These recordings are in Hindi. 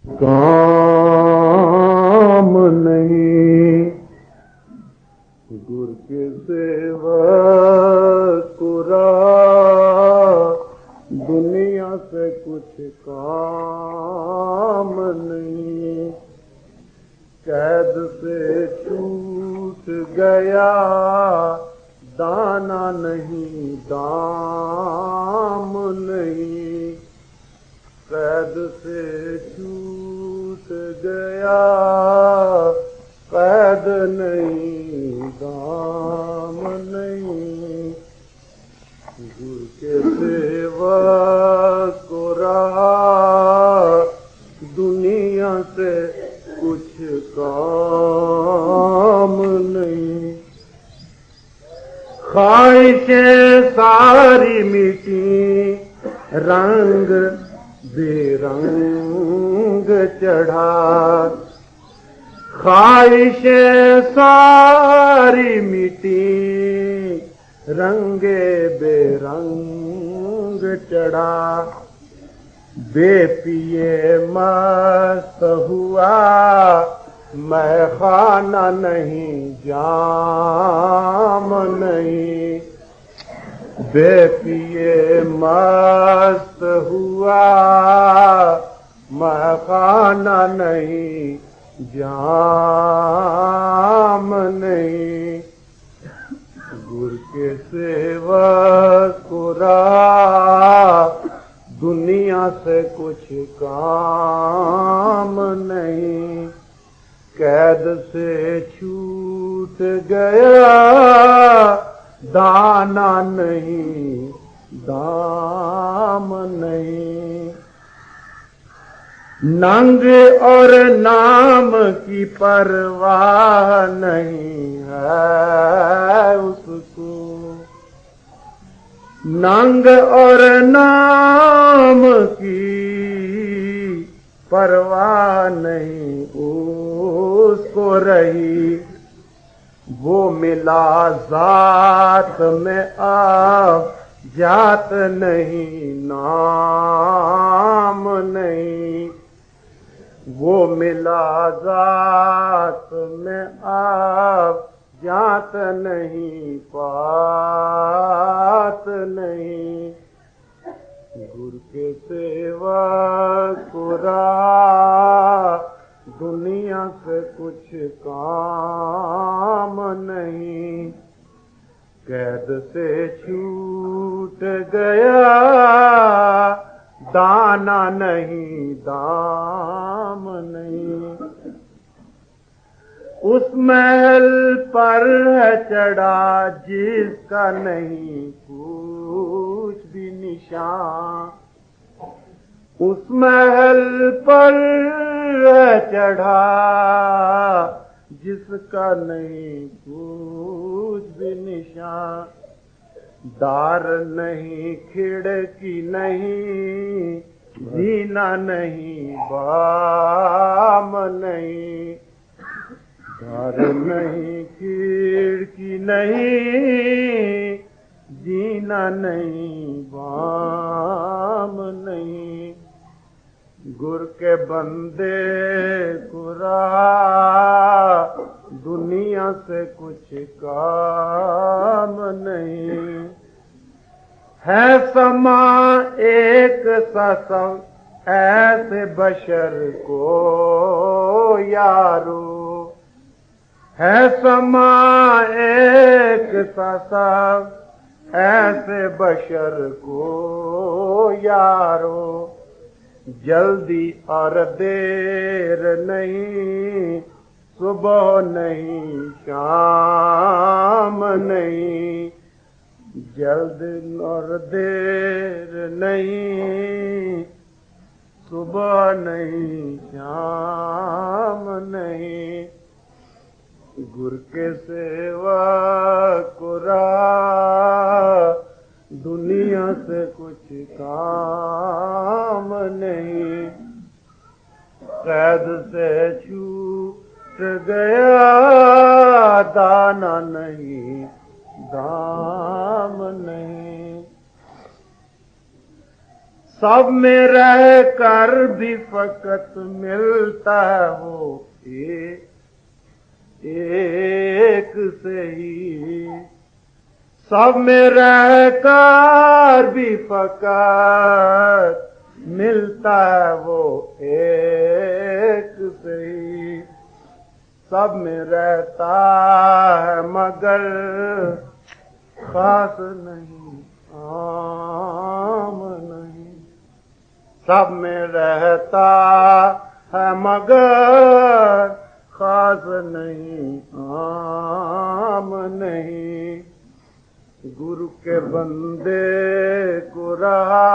काम नहीं। गुर के सेवक कुरा दुनिया से कुछ काम नहीं। कैद से छूट गया दाना नहीं दाम नहीं। कैद से छूट गया कैद नहीं दाम नहीं। गुर के सेवक को रहा दुनिया से कुछ काम नहीं। ख्वाहिशें सारी मिटी रंग बेरंग चढ़ा। ख्वाहिशें सारी मिटी रंगे बेरंग चढ़ा। बेपिए मस्त हुआ मैं खाना नहीं जाम नहीं। बेपिए मस्त हुआ मैं खाना नहीं जाम नहीं। गुर के सेवक को रहा दुनिया से कुछ काम नहीं। कैद से छूट गया दाना नहीं दाम नहीं। नंग और नाम की परवाह नहीं है उसको। नंग और नाम की परवाह नहीं उसको रही। वो मिला जात में आप जात नहीं नाम नहीं। वो मिला जात में आप जात नहीं पात नहीं। गुर के सेवक को रहा दुनिया से कुछ काम नहीं। कैद से छूट गया दाना नहीं दाम नहीं। उस महल पर है चढ़ा जिसका नहीं कुछ भी निशान। उस महल पर है चढ़ा जिसका नहीं कुछ भी निशान। दार नहीं खिड़की नहीं जीना नहीं बाम नहीं। दार नहीं खिड़की नहीं जीना नहीं बाम नहीं। गुर के बंदे को रहा दुनिया से कुछ काम नहीं। है समा एक सा सब ऐसे बशर को यारो। है समा एक सा सब ऐसे बशर को यारो। जल्दी और देर नहीं सुबह नहीं शाम नहीं। जल्द और देर नहीं सुबह नहीं शाम नहीं। गुर के सेवक को रहा दुनिया से कुछ काम नहीं। कैद से छूट गया दाना नहीं दाम नहीं। सब में रह कर भी फकत मिलता है वो एक से ही। सब में रह कर भी फकत मिलता है वो एक से ही। सब में रहता है मगर खास नहीं, आम नहीं। सब में रहता है मगर खास नहीं, आम नहीं। गुरु के बंदे को रहा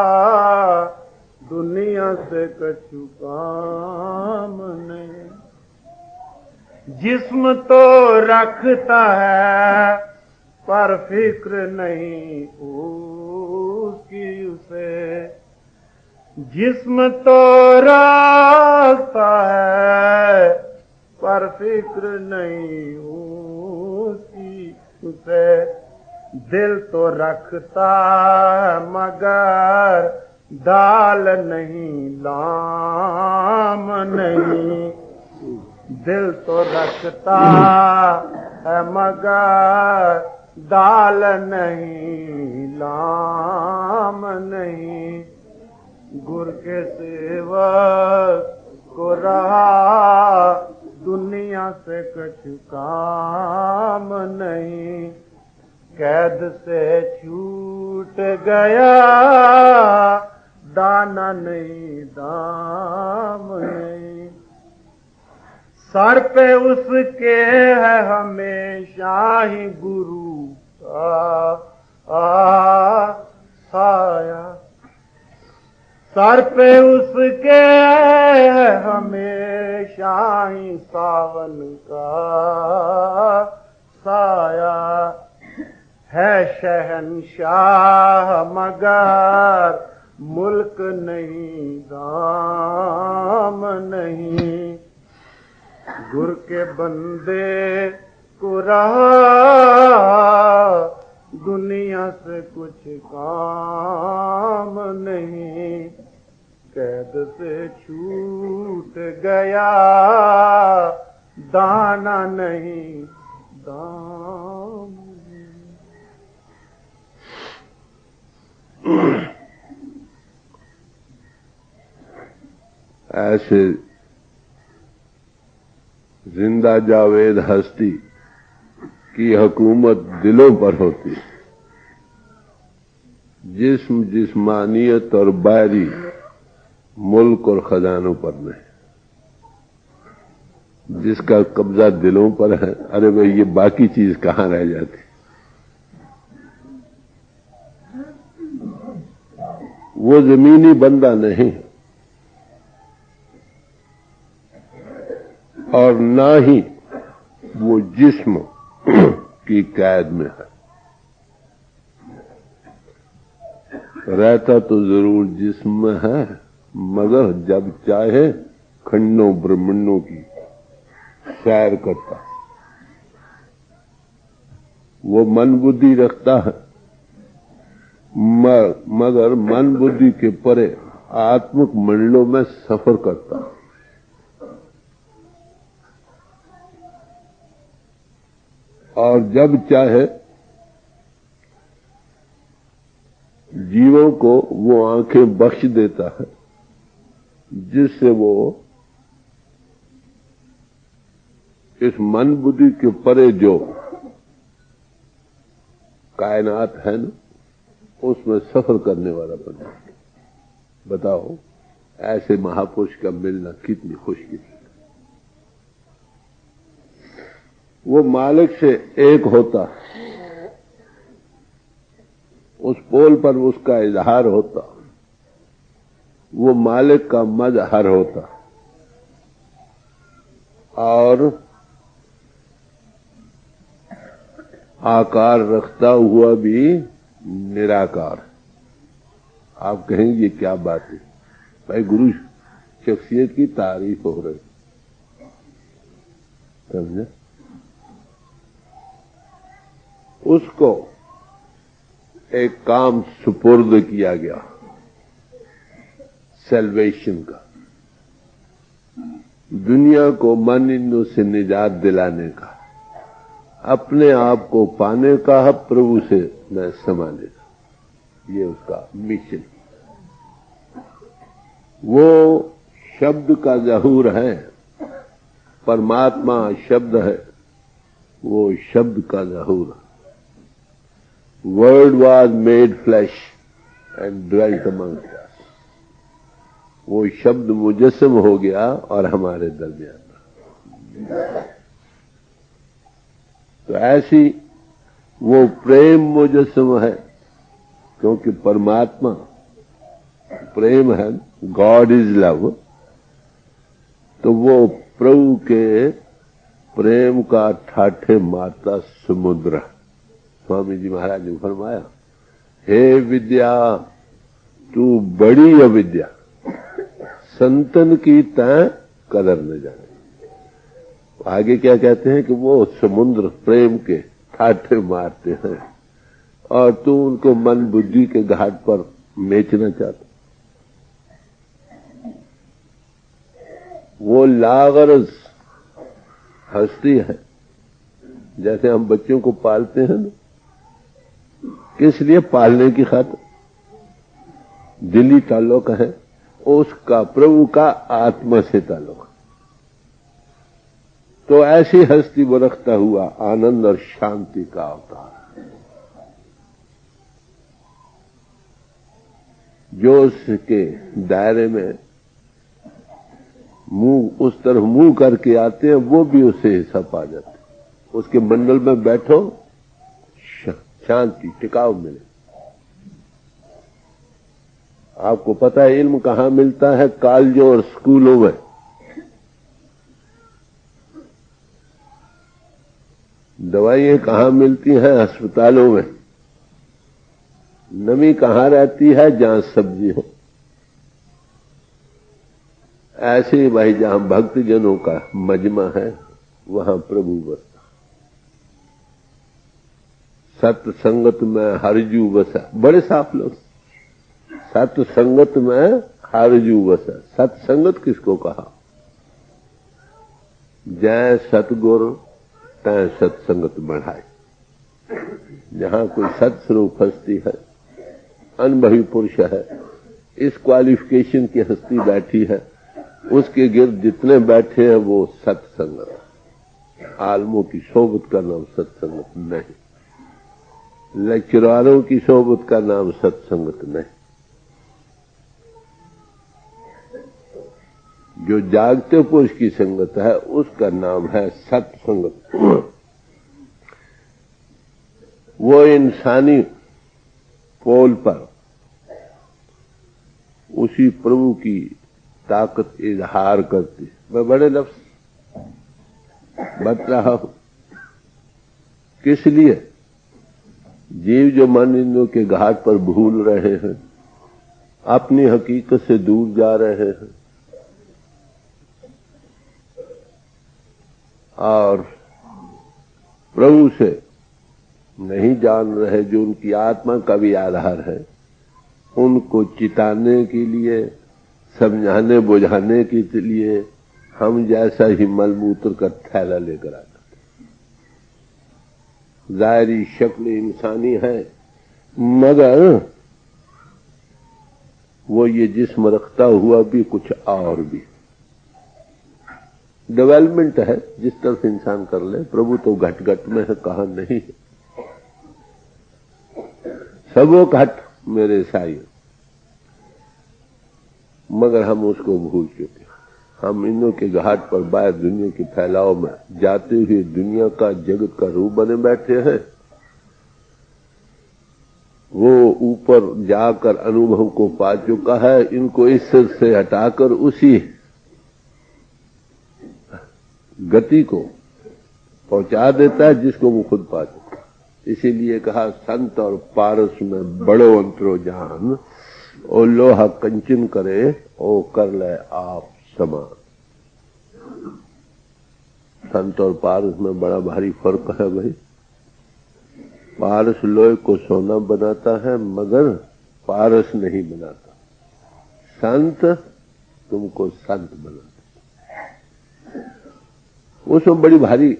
दुनिया से कछु काम नहीं। जिस्म तो रखता है पर फिक्र नहीं उसकी उसे। जिस्म तो रखता है पर फिक्र नहीं उसकी उसे। दिल तो रखता है मगर दाल नहीं, लाम नहीं। दिल तो रखता है मगर दाल नहीं, लाम नहीं। गुर के सेवक को रहा दुनिया से कुछ काम नहीं। कैद से छूट गया दाना नहीं, दाम नहीं। सर पे उसके है हमेशा ही गुरु का साया। सर पे उसके है हमेशा ही सावन का साया। है शहंशाह मगर मुल्क नहीं, दाम नहीं। गुर के बंदे को रहा दुनिया से कुछ काम नहीं। कैद से छूट गया दाना नहीं, दाम नहीं। ऐसे जिंदा जावेद हस्ती की हुकूमत दिलों पर होती। जिस्म जिस्मानियत और बाहरी मुल्क और खजानों पर नहीं। जिसका कब्जा दिलों पर है, अरे भाई ये बाकी चीज कहां रह जाती। वो जमीनी बंदा नहीं और ना ही वो जिस्म की कैद में है। रहता तो जरूर जिस्म में है मगर जब चाहे खंडों ब्रह्मंडों की सैर करता। वो मन बुद्धि रखता है मगर मन बुद्धि के परे आत्मिक मंडलों में सफर करता। और जब चाहे जीवों को वो आंखें बख्श देता है जिससे वो इस मन बुद्धि के परे जो कायनात है ना उसमें सफर करने वाला बना। बताओ ऐसे महापुरुष का मिलना कितनी खुशकिस्मत। वो मालिक से एक होता, उस पोल पर उसका इजहार होता, वो मालिक का मजहर होता और आकार रखता हुआ भी निराकार। आप कहेंगे ये क्या बात है भाई, गुरु शख्सियत की तारीफ हो रही, समझे। उसको एक काम सुपुर्द किया गया सेल्वेशन का, दुनिया को मन इंद्रियों से निजात दिलाने का, अपने आप को पाने का, प्रभु से न समाने का, ये उसका मिशन। वो शब्द का ज़हूर है, परमात्मा शब्द है, वो शब्द का ज़हूर है। Word was made flesh and dwelt among us. वो शब्द मुजस्सम हो गया और हमारे दरमियान। तो ऐसी वो प्रेम मुजस्सम है, क्योंकि परमात्मा प्रेम है, गॉड इज लव। तो वो प्रभु के प्रेम का ठाठे मारता समुद्र। स्वामी जी महाराज ने फरमाया, हे विद्या तू बड़ी अविद्या, संतन की तय कदर न जाने। आगे क्या कहते हैं कि वो समुद्र प्रेम के ठाठे मारते हैं और तू उनको मन बुद्धि के घाट पर बेचना चाहता। वो लागरज हस्ती है। जैसे हम बच्चों को पालते हैं ना, किस लिए? पालने की खातिर। दिली ताल्लुक है उसका प्रभु का आत्मा से ताल्लुक। तो ऐसी हस्ती वो रखता हुआ आनंद और शांति का अवतार, जो उसके दायरे में मुंह उस तरफ मुंह करके आते हैं, वो भी उससे हिस्सा पा जाते हैं। उसके मंडल में बैठो, शांति टिकाव मिले। आपको पता है इल्म कहां मिलता है? कॉलेजों और स्कूलों में। दवाइयां कहां मिलती हैं? अस्पतालों में। नमी कहां रहती है? जहां सब्जी हो। ऐसे भाई जहां भक्तजनों का मजमा है, वहां प्रभु बसता। सत्संगत में हरजू बसा। बड़े साफ लोग। सत्संगत में हरजू बसा। सत्संगत किसको कहा? जय सतगुरु तय सत्संगत बढ़ाए। जहां कोई सत्स्वरूप हस्ती है, अनुभवी पुरुष है, इस क्वालिफिकेशन की हस्ती बैठी है, उसके गिर्द जितने बैठे हैं वो सत्संगत। आलमों की सोबत का नाम सत्संगत नहीं, लेक्चरारों की सोबत का नाम सत्संगत नहीं। जो जागते पुरुष की संगत है उसका नाम है सत्संगत। वो इंसानी पोल पर उसी प्रभु की ताकत इजहार करती। मैं बड़े लफ्ज बता रहा हूं। किस लिए? जीव जो मन इंद्रियों के घाट पर भूल रहे हैं, अपनी हकीकत से दूर जा रहे हैं और प्रभु से नहीं जान रहे, जो उनकी आत्मा का भी आधार है, उनको चिताने के लिए, समझाने बुझाने के लिए हम जैसा ही मलमूत्र का थैला लेकर आते। जाहिरी शक्ल इंसानी है, मगर वो ये जिस्म रखता हुआ भी कुछ और भी डेवलपमेंट है। जिस तरफ इंसान कर ले, प्रभु तो घट घट में है, कहा नहीं है। सबो घट मेरे साई, मगर हम उसको भूल चुके। हम इन्हों के घाट पर बाहर दुनिया के फैलाव में जाते हुए दुनिया का जगत का रूप बने बैठे हैं। वो ऊपर जाकर अनुभव को पा चुका है, इनको इस सिर से हटाकर उसी गति को पहुंचा देता है जिसको वो खुद पा चुका। इसीलिए कहा संत और पारस में बड़ो अंतरो जान, ओ लोहा कंचन करे ओ कर ले आप समान। संत और पारस में बड़ा भारी फर्क है भाई। पारस लोहे को सोना बनाता है, मगर पारस नहीं बनाता। संत तुमको संत बनाते। उसमें बड़ी भारी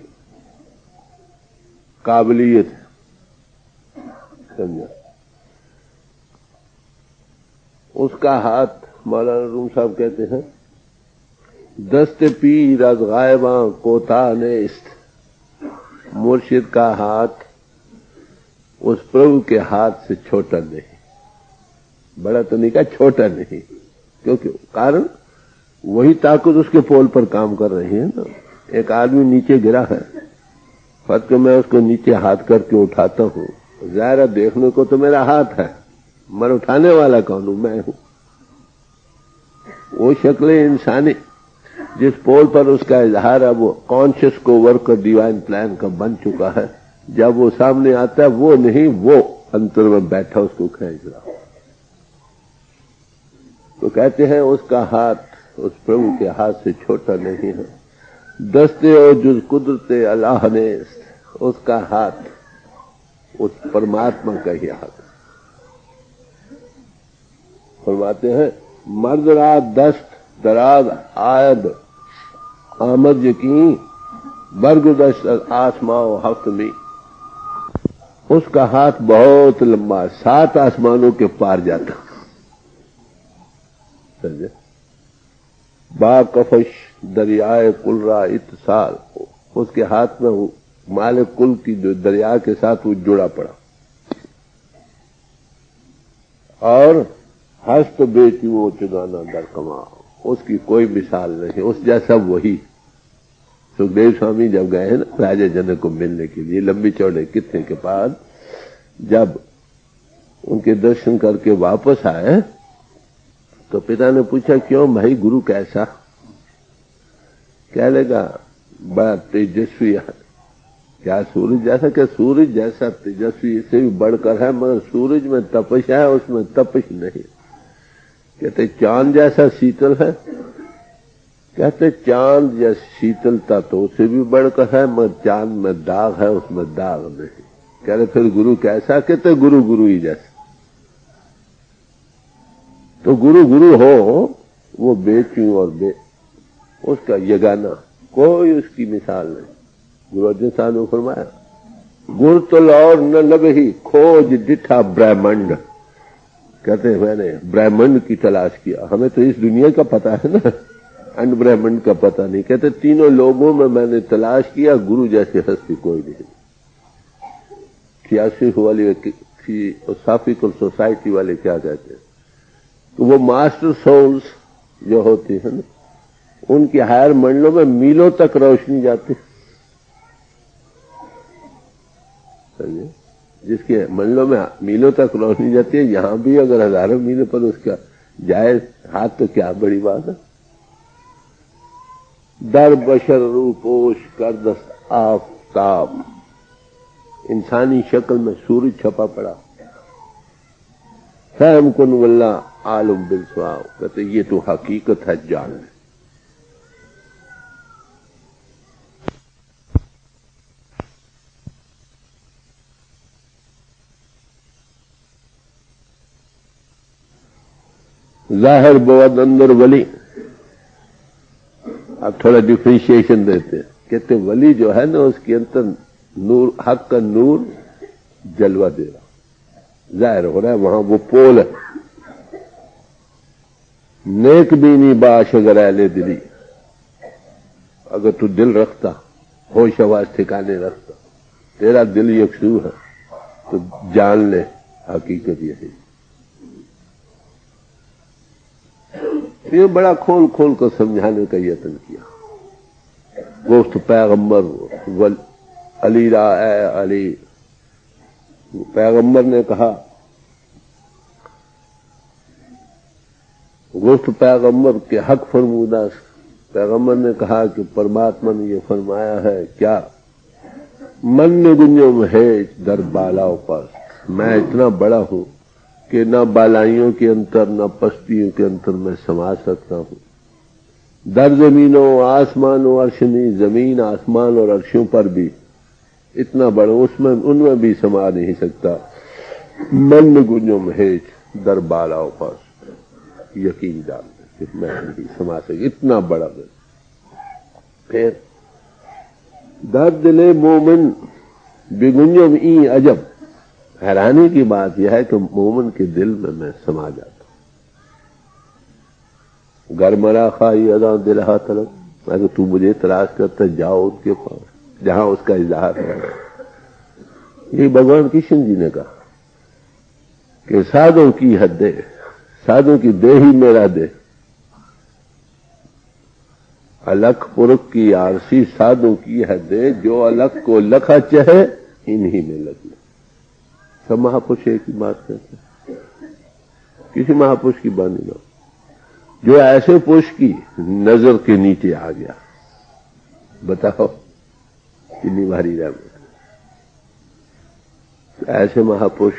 काबिलियत है, समझा। उसका हाथ, मौलाना रूम साहब कहते हैं, दस्ते पीर अज गायबा कोता नेस्त। मुर्शिद का हाथ उस प्रभु के हाथ से छोटा नहीं, बड़ा तो नहीं का, छोटा नहीं, क्योंकि कारण वही ताकत उसके पोल पर काम कर रही है ना। एक आदमी नीचे गिरा है, फर्क मैं उसको नीचे हाथ करके उठाता हूँ, ज़ाहिर देखने को तो मेरा हाथ है, मगर उठाने वाला कौन हूं? मैं हूं। वो शक्ल इंसानी जिस पोल पर उसका इजहार है, वो कॉन्शियस को वर्क डिवाइन प्लान का बन चुका है। जब वो सामने आता है, वो नहीं, वो अंतर में बैठा उसको खींच रहा। तो कहते हैं उसका हाथ उस प्रभु के हाथ से छोटा नहीं है। दस्ते और जुज कुदरते अल्लाह ने, उसका हाथ उस परमात्मा का ही हाथ। फरमाते हैं, मर्द रात दस्त दराज आयद आमद यकीन बर्ग दस्त आसमाओ हफ्त में। उसका हाथ बहुत लंबा, 7 आसमानों के पार जाता। समझे? बाकफश दरियाए कुलरा इत्साल, उसके हाथ में मालिक कुल की जो दरिया के साथ वो जुड़ा पड़ा। और हस्त बेटी वो चुगाना दर कमा, उसकी कोई मिसाल नहीं, उस जैसा वही। सुखदेव स्वामी जब गए हैं ना राजा जनक को मिलने के लिए, लंबी चौड़े कितने के बाद, जब उनके दर्शन करके वापस आए तो पिता ने पूछा, क्यों भाई गुरु कैसा? क्या लगा? बड़ा तेजस्वी है। क्या सूरज जैसा? क्या सूरज जैसा तेजस्वी इससे भी बढ़कर है, मगर सूरज में तपश है, उसमें तपश नहीं। कहते चांद जैसा शीतल है? कहते चांद जैसी शीतलता तो उससे भी बढ़कर है, मगर चांद में दाग है, उसमें दाग नहीं। कहते फिर गुरु कैसा? कहते गुरु गुरु ही जैसा। तो गुरु गुरु हो, वो बेचू और उसका यगाना, कोई उसकी मिसाल नहीं। गुरु अर्जुन साहब ने फरमाया, गुर तो लौर न लबही खोज डिठा ब्रह्मंड। कहते हैं मैंने ब्रह्मंड की तलाश किया, हमें तो इस दुनिया का पता है ना, अन्य ब्रह्मंड का पता नहीं। कहते तीनों लोगों में मैंने तलाश किया, गुरु जैसे हस्ती कोई नहीं। 86 वाली फिलोसॉफिकल सोसाइटी वाले क्या कहते हैं, तो वो मास्टर सोल्स जो होती है ना, उनके हायर मंडलों में मीलों तक रोशनी जाती है। जिसके मंडलों में मीलों तक रोशनी जाती है, यहां भी अगर हजारों मीलों पर उसका जाए हाथ तो क्या बड़ी बात है। दर बशर रूपोश कर दस्त आफताब, इंसानी शक्ल में सूरज छपा पड़ा। फहम कुन वल्ला आलम बिलस्वाब, कहते ये तो हकीकत है, जान। जाहिर बहुत अंदर वली। अब थोड़ा डिफ्रेंशिएशन देते हैं, कहते वली जो है ना, उसके अंदर नूर, हक का नूर जलवा दे रहा, जाहिर हो रहा है, वहां वो पोल है। नेक बीनी बाश अगर अहले दिली, अगर तू दिल रखता, होश आवाज ठिकाने रखता, तेरा दिल यकसू है, तो जान ले हकीकत यही। ये बड़ा खोल खोल कर समझाने का यत्न किया। गोश्त पैगंबर अली रा ए अली, पैगंबर ने कहा, गोश्त पैगंबर के हक फरमूदा, पैगंबर ने कहा कि परमात्मा ने ये फरमाया है क्या, मन गुंजो है दर बालाओं पर, मैं इतना बड़ा हूं कि न बालाइयों के अंतर न पस्तियों के अंतर में समा सकता हूं। दर जमीनों आसमानों अर्शनी, जमीन आसमान और अर्शों पर भी इतना बड़ा, उसमें उनमें भी समा नहीं सकता। मन गुंजो महेज दर बालाओं पर, यकीन डालते कि मैं नहीं समा सक, इतना बड़ा दिल। फिर दर्द दिले मोमिन बिगुंजम ई अजब, हैरानी की बात यह है कि मोमिन के दिल में मैं समा जाता हूं। घर मरा खाई अदा दिलहा तलब, अगर तू मुझे तलाश करता जाओ उसके पास जहां उसका इजहार है। ये भगवान कृष्ण जी ने कहा कि साधों की हद, साधों की देह ही मेरा देह, अलख पुरख की आरसी साधु की हद, जो अलख को लखा चाहे इन्हीं में लगे। सब महापुरुष एक ही बात कहते हैं, किसी महापुरुष की बानी ना, जो ऐसे पुरुष की नजर के नीचे आ गया, बताओ कितनी भारी रहमत। ऐसे महापुरुष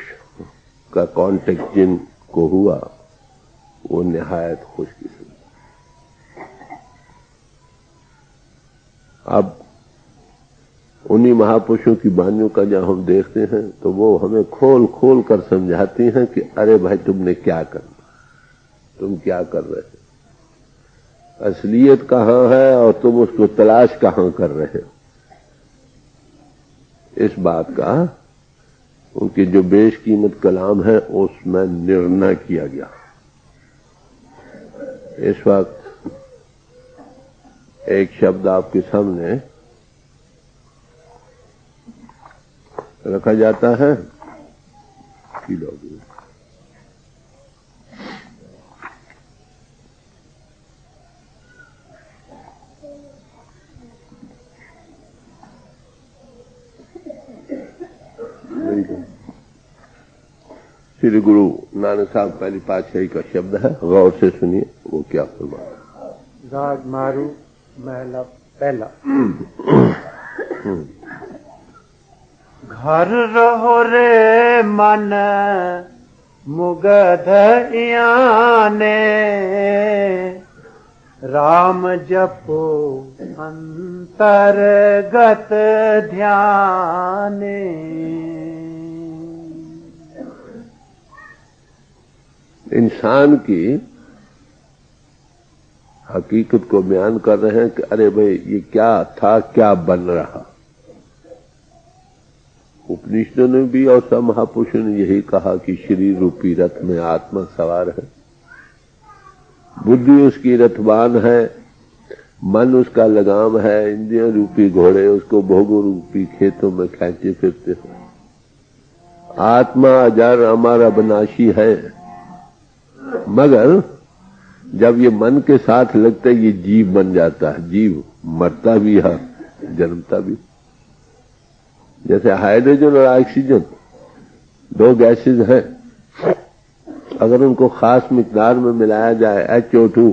का कांटेक्ट जिनको हुआ वो निहायत खुशकिस्मत। अब उन्हीं महापुरुषों की वाणियों का जब हम देखते हैं तो वो हमें खोल खोल कर समझाती हैं कि अरे भाई तुमने क्या करना, तुम क्या कर रहे हो, असलियत कहाँ है और तुम उसको तलाश कहाँ कर रहे हो। इस बात का उनके जो बेशकीमत कलाम है उसमें निर्णय किया गया। इस वक्त एक शब्द आपके सामने रखा जाता है कि लोग श्री गुरु नानक साहब पहली पातशाही का शब्द है, गौर से सुनिए वो क्या फरमाया। राग मारू महला पहला। घर रहो रे मन मुगध याने, राम जपो अंतर्गत ध्याने। इंसान की हकीकत को बयान कर रहे हैं कि अरे भाई ये क्या था, क्या बन रहा। उपनिषदों ने भी और सब महापुरुषों ने यही कहा कि शरीर रूपी रथ में आत्मा सवार है, बुद्धि उसकी रथवान है, मन उसका लगाम है, इंद्रिय रूपी घोड़े उसको भोगों रूपी खेतों में खींचे फिरते हो। आत्मा अजर अमर अविनाशी है, मगर जब ये मन के साथ लगता है ये जीव बन जाता है। जीव मरता भी है, जन्मता भी। जैसे हाइड्रोजन और ऑक्सीजन दो गैसेज हैं, अगर उनको खास मिकदार में मिलाया जाए HO2,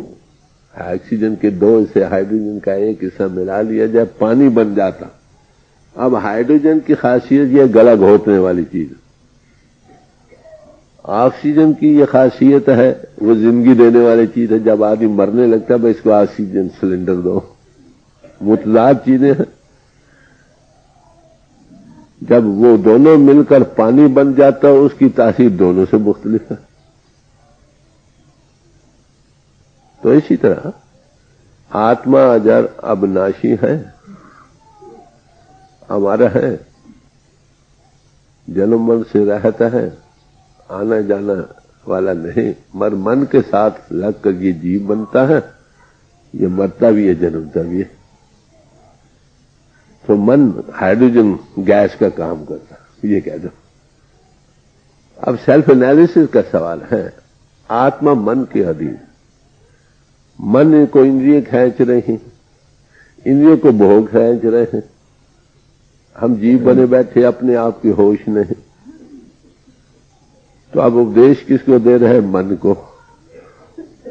ऑक्सीजन के दो हिस्से हाइड्रोजन का एक हिस्सा मिला लिया जाए, पानी बन जाता। अब हाइड्रोजन की खासियत यह गला घोटने वाली चीज, ऑक्सीजन की यह खासियत है वो जिंदगी देने वाली चीज है। जब आदमी मरने लगता है भाई इसको ऑक्सीजन सिलेंडर दो, मुतजाद चीजें हैं। जब वो दोनों मिलकर पानी बन जाता है उसकी तासीर दोनों से मुख्तलिफ है। तो इसी तरह आत्मा अजर अविनाशी है, हमारा है, जन्म मरण से रहता है, आना जाना वाला नहीं, मर मन के साथ लगकर ये जीव बनता है, ये मरता भी है, जन्मता भी है। तो मन हाइड्रोजन गैस का काम करता है, ये कह दो। अब सेल्फ एनालिसिस का सवाल है, आत्मा मन के अधीन, मन को इंद्रिय खींच रहे हैं, इंद्रियों को भोग खींच रहे हैं। हम जीव बने बैठे अपने आप की होश नहीं। तो अब उपदेश किसको दे रहे हैं? मन को।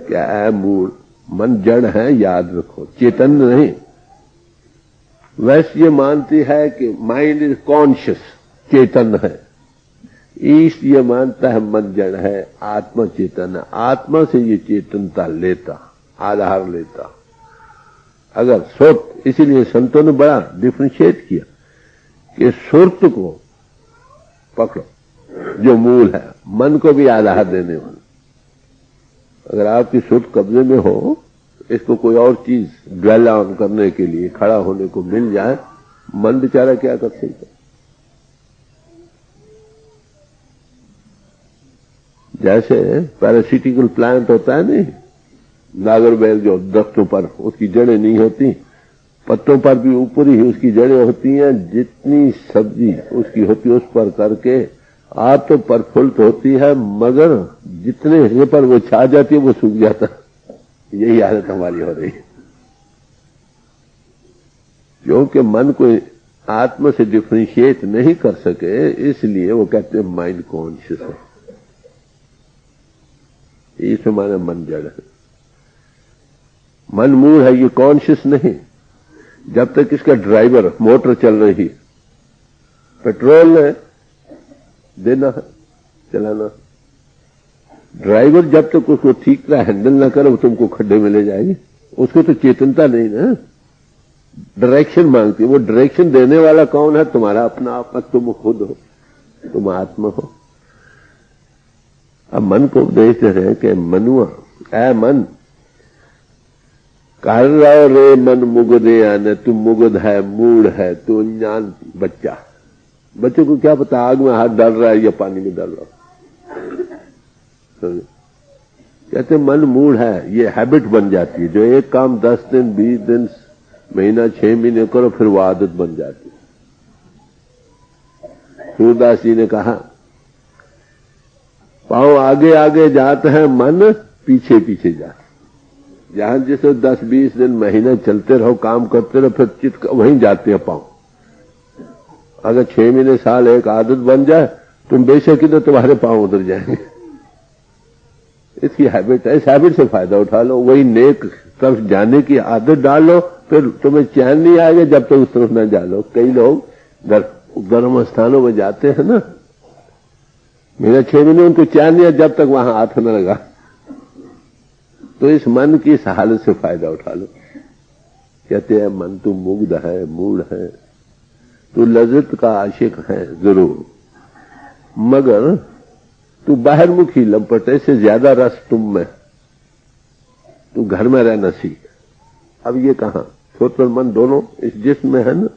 क्या है मूल? मन जड़ है, याद रखो, चेतन नहीं। वैसे ये मानती है कि माइंड इज कॉन्शियस, चेतन है। ईस्ट ये मानता है मन जड़ है, आत्मा चेतन है। आत्मा से ये चेतनता लेता, आधार लेता। अगर सुर्त, इसीलिए संतों ने बड़ा डिफ्रेंशिएट किया कि सुर्त को पकड़ो जो मूल है, मन को भी आधार देने वाला। अगर आपकी सुध कब्जे में हो, इसको कोई और चीज ड्वेल ऑन करने के लिए खड़ा होने को मिल जाए, मन बेचारा क्या कर सकता। जैसे पैरासिटिकल प्लांट होता है नहीं, नागरबेल जो दरख्तों पर उसकी जड़ें नहीं होती, पत्तों पर भी ऊपर ही उसकी जड़ें होती हैं, जितनी सब्जी उसकी होती है उस पर करके आप तो प्रफुल्लित होती है, मगर जितने हिस्से पर वो छा जाती है वो सूख जाता। यही हालत हमारी हो रही है, क्योंकि मन को आत्मा से डिफ्रेंशिएट नहीं कर सके, इसलिए वो कहते हैं माइंड कॉन्शियस है। इस माने मन जड़ है, मन मूड है, ये कॉन्शियस नहीं। जब तक इसका ड्राइवर मोटर चल रही, पेट्रोल है देना है, चलाना। ड्राइवर जब तक उसको ठीक तरह हैंडल ना करे वो तुमको खड्डे में ले जाएगी। उसको तो चेतनता नहीं ना, डायरेक्शन मांगती है। वो डायरेक्शन देने वाला कौन है? तुम्हारा अपना आप, तुम खुद हो, तुम आत्मा हो। अब मन को उपदेश दे रहे हैं कि मनुआ ऐ मन, कर रहा रे मन मुगदे आने, तू मुगद है, मूड है, तू अनजान बच्चा। बच्चों को क्या पता आग में हाथ डाल रहा है या पानी में डाल रहा है। कहते मन मूड है, ये हैबिट बन जाती है। जो एक काम 10 दिन 20 दिन महीना 6 महीने करो फिर वो आदत बन जाती है। सूरदास जी ने कहा, पांव आगे आगे जाते हैं, मन पीछे पीछे जाते। जहां जैसे 10-20 दिन महीने चलते रहो, काम करते रहो, फिर चित वहीं जाते हैं पांव। अगर 6 महीने साल एक आदत बन जाए, तुम बेशक ही तो तुम्हारे पांव उधर जाएंगे। इसकी हैबिट है, इस हैबिट से फायदा उठा लो। वही नेक तरफ जाने की आदत डाल लो, फिर तुम्हें चैन नहीं आएगा जब तक उस तरफ न जा लो। कई लोग गर्म स्थानों में जाते हैं ना, मेरा 6 महीने उनको चैन नहीं है जब तक वहां हाथ न लगा। तो इस मन की इस हालत से फायदा उठा लो। कहते हैं मन तू मुग्ध है, मूड है, तू लज्जत का आशिक है जरूर, मगर तू बाहरमुखी लंपटे से ज्यादा रस तुम में, तू घर में रहना सीख। अब ये कहां? सोच और मन दोनों इस जिस्म में है ना।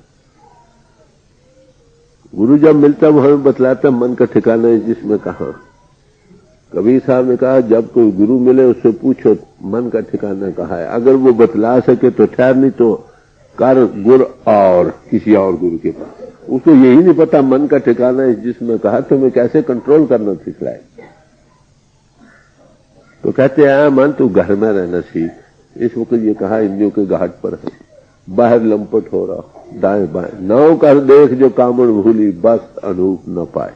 गुरु जब मिलता वो हमें बतलाता मन का ठिकाना इस जिस्म में कहां। कबीर साहब ने कहा, जब कोई गुरु मिले उससे पूछो मन का ठिकाना कहाँ है। अगर वो बतला सके तो ठहर, नहीं तो कर गुरु और किसी और गुरु के पास। उसको यही नहीं पता मन का ठिकाना इस जिसमें कहा, तो मैं कैसे कंट्रोल करना सिखलाए। तो कहते हैं मन तू घर में रहना सीख। इस वक्त ये कहा इंद्रियों के घाट पर है, बाहर लंपट हो रहा दाएं बाएं। नौ कर देख जो कामड़ भूली, बस अनूप न पाए।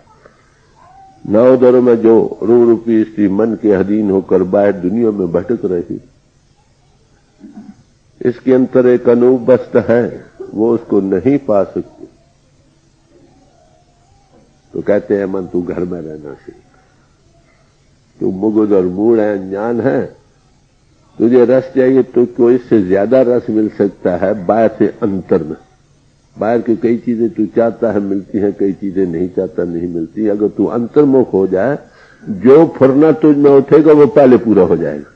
नौ दरों में जो रूप रूपी स्त्री मन के अधीन होकर बाहर दुनिया में भटक रही, इसके अंतर एक अनूप वस्तु है, वो उसको नहीं पा सकती। तो कहते हैं मन तू घर में रहना सीख। तू मुगध और मूड है, अज्ञान है, तुझे रस चाहिए तो कोई इससे ज्यादा रस मिल सकता है बाहर से अंतर में। बाहर की कई चीजें तू चाहता है मिलती हैं, कई चीजें नहीं चाहता नहीं मिलती। अगर तू अंतर्मुख हो जाए, जो फुरना तुझ में उठेगा वो पहले पूरा हो जाएगा।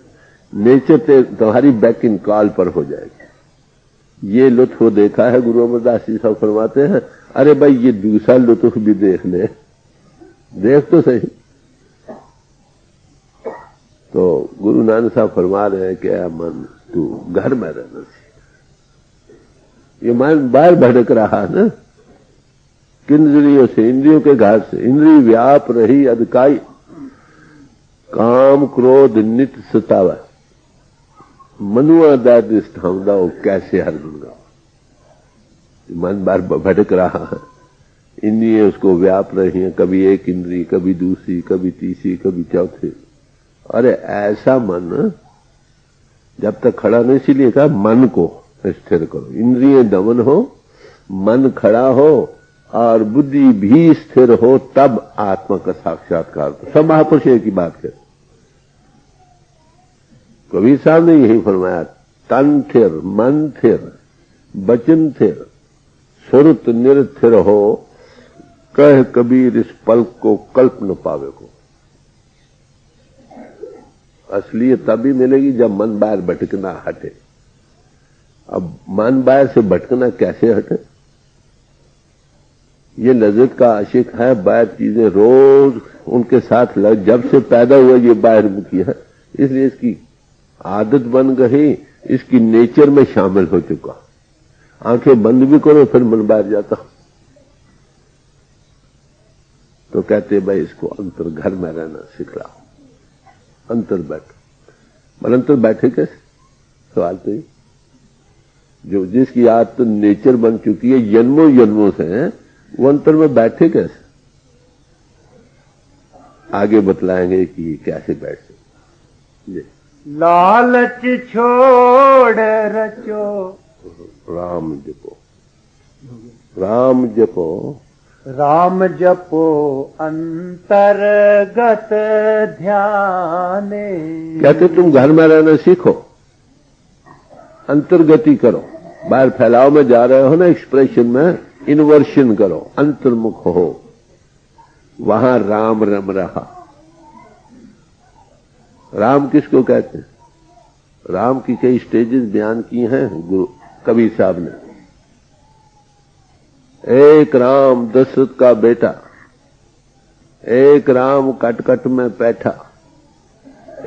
नेचर तुम्हारी बैक इन कॉल पर हो जाएगी। ये लुत्फ देखा है, गुरु अमरदास जी साहब फरमाते हैं, अरे भाई ये दूसरा लुत्फ भी देख ले, देख तो सही। तो गुरु नानक साहब फरमा रहे हैं कि मन तू घर में रहना सीख। ये मन बाहर भटक रहा है ना, किंद्रियों से, इंद्रियों के घाट से। इंद्रिय व्याप रही अधकाई, काम क्रोध नित सतावा। मनुआ दाद स्थावदा कैसे हर गुण गाओ। मन बार भटक रहा है, इंद्रिय उसको व्याप रही हैं, कभी एक इंद्रिय, कभी दूसरी, कभी तीसरी, कभी चौथी। अरे ऐसा मन जब तक खड़ा नहीं, इसीलिए कहा मन को स्थिर करो। इंद्रिय दमन हो, मन खड़ा हो और बुद्धि भी स्थिर हो, तब आत्मा का साक्षात्कार। तो सब महापुरुष एक ही बात है। कबीर साहब ने यही फरमाया, तन थिर, मन थिर, बचन थिर, सुरत निरथिर हो, कह कबीर इस पल को कल्प न पावे को। असलियत तभी मिलेगी जब मन बाहर भटकना हटे। अब मन बाहर से भटकना कैसे हटे? ये लज्जत का आशिक है, बाहर चीजें रोज उनके साथ लग, जब से पैदा हुआ ये बाहर मुखी है, इसलिए इसकी आदत बन गई, इसकी नेचर में शामिल हो चुका। आंखें बंद भी करो फिर मन बाहर जाता। तो कहते भाई इसको अंतर घर में रहना सिखलाओ, अंतर बैठो। पर अंतर बैठे कैसे? सवाल तो जो जिसकी आदत नेचर बन चुकी है जन्मों जन्मों से है, वो अंतर में बैठे कैसे? आगे बतलाएंगे कि कैसे बैठे। लालच छोड़ रचो राम जपो, राम जपो, राम जपो अंतर्गत ध्याने। कहते तुम घर में रहना सीखो, अंतर्गति करो। बाहर फैलाव में जा रहे हो ना, एक्सप्रेशन में इन्वर्शन करो, अंतर्मुख हो। वहां राम रम रहा। राम किसको कहते हैं? राम की कई स्टेजेस बयान की हैं गुरु कबीर साहब ने। एक राम दशरथ का बेटा, एक राम कटकट में बैठा,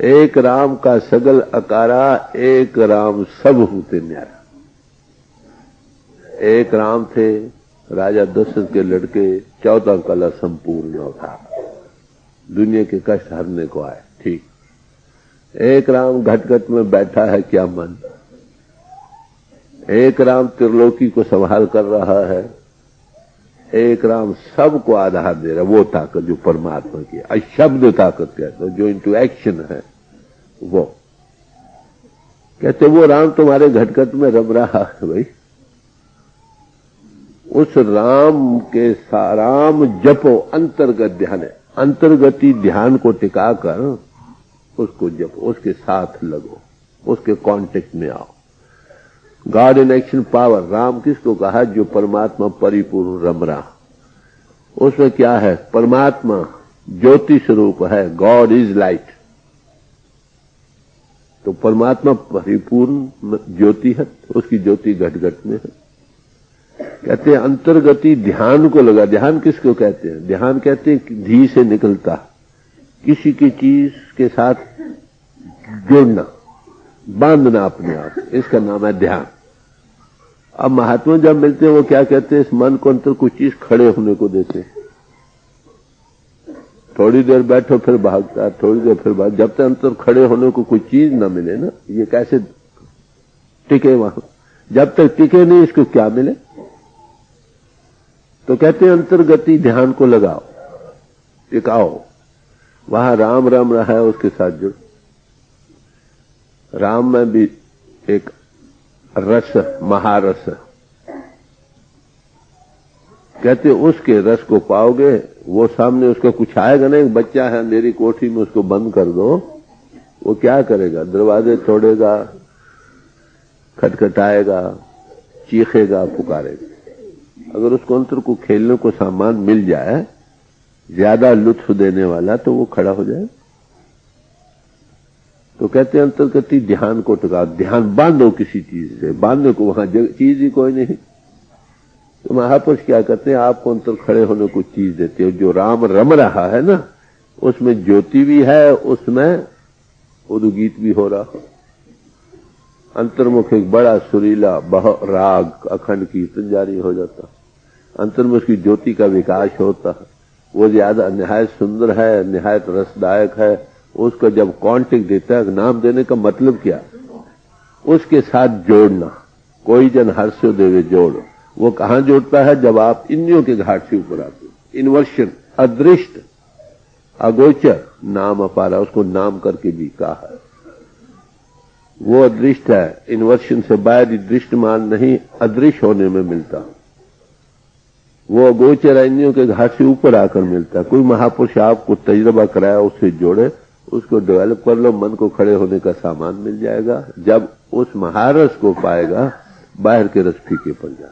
एक राम का सगल अकारा, एक राम सब होते न्यारा। एक राम थे राजा दशरथ के लड़के, 14 कला संपूर्ण होता, दुनिया के कष्ट हरने को आए। ठीक, एक राम घटघट में बैठा है क्या मन, एक राम त्रिलोकी को संभाल कर रहा है, एक राम सबको आधार दे रहा है। वो ताकत जो परमात्मा की अशब्द ताकत कहते हो, जो इंटू एक्शन है, वो कहते वो राम तुम्हारे घटघट में रम रहा है। भाई उस राम के राम जपो अंतर्गत ध्यान है, अंतर्गति ध्यान को टिकाकर उसको जपो, उसके साथ लगो, उसके कांटेक्ट में आओ। God in action power. Ram किसको कहा? जो परमात्मा परिपूर्ण रम रहा। उसमें क्या है? परमात्मा ज्योति स्वरूप है, गॉड इज लाइट। तो परमात्मा परिपूर्ण ज्योति है, उसकी ज्योति घट-घट में है। कहते हैं अंतर्गति ध्यान को लगा। ध्यान किसको कहते हैं? ध्यान कहते हैं धी से निकलता, किसी की चीज के साथ जुड़ना, बांधना अपने आप, इसका नाम है ध्यान। अब महात्मा जब मिलते हैं वो क्या कहते हैं? इस मन को अंतर कुछ चीज खड़े होने को देते हैं। थोड़ी देर बैठो फिर भागता, थोड़ी देर फिर भाग, जब तक अंतर खड़े होने को कोई चीज न मिले ना, ये कैसे टिके वहां? जब तक टिके नहीं इसको क्या मिले? तो कहते हैं अंतर्गति ध्यान को लगाओ, टिकाओ। वहां राम रम रहा है, उसके साथ जुड़। राम में भी एक रस, महारस है। कहते उसके रस को पाओगे, वो सामने उसका कुछ आएगा ना। एक बच्चा है अंधेरी कोठी में, उसको बंद कर दो, वो क्या करेगा? दरवाजे तोड़ेगा, खटखटाएगा, चीखेगा, पुकारेगा। अगर उसको अंतर को खेलने को सामान मिल जाए ज्यादा लुत्फ देने वाला, तो वो खड़ा हो जाए। तो कहते हैं अंतर्गति ध्यान को टिकाओ। ध्यान बांधो किसी चीज से, बांधने को वहां चीज ही कोई नहीं। तो महापुरुष क्या करते हैं? आपको अंतर खड़े होने को चीज देते हो। जो राम रम रहा है ना, उसमें ज्योति भी है, उसमें उद्गीत भी हो रहा। अंतर्मुख एक बड़ा सुरीला राग अखंड कीर्तन जारी हो जाता। अंतर्मुख की ज्योति का विकास होता है। वो ज्यादा निहायत सुंदर है, निहायत रसदायक है। उसको जब कांटेक्ट देता है, नाम देने का मतलब क्या? उसके साथ जोड़ना। कोई जन हर्षो देवे जोड़। वो कहां जोड़ता है? जब आप इंद्रियों के घाट से ऊपर आते हो। इन्वर्शन, अदृष्ट, अगोचर, नाम अपारा, उसको नाम करके भी कहा है। वो अदृष्ट है। इन्वर्शन से बाहर दृष्टमान नहीं, अदृश्य होने में मिलता। वो अगोचर इंद्रियों के घाट से ऊपर आकर मिलता। कोई महापुरुष आपको तजुर्बा कराया, उससे जोड़े, उसको डेवलप कर लो, मन को खड़े होने का सामान मिल जाएगा। जब उस महारस को पाएगा, बाहर के रस फीके पड़ जाए।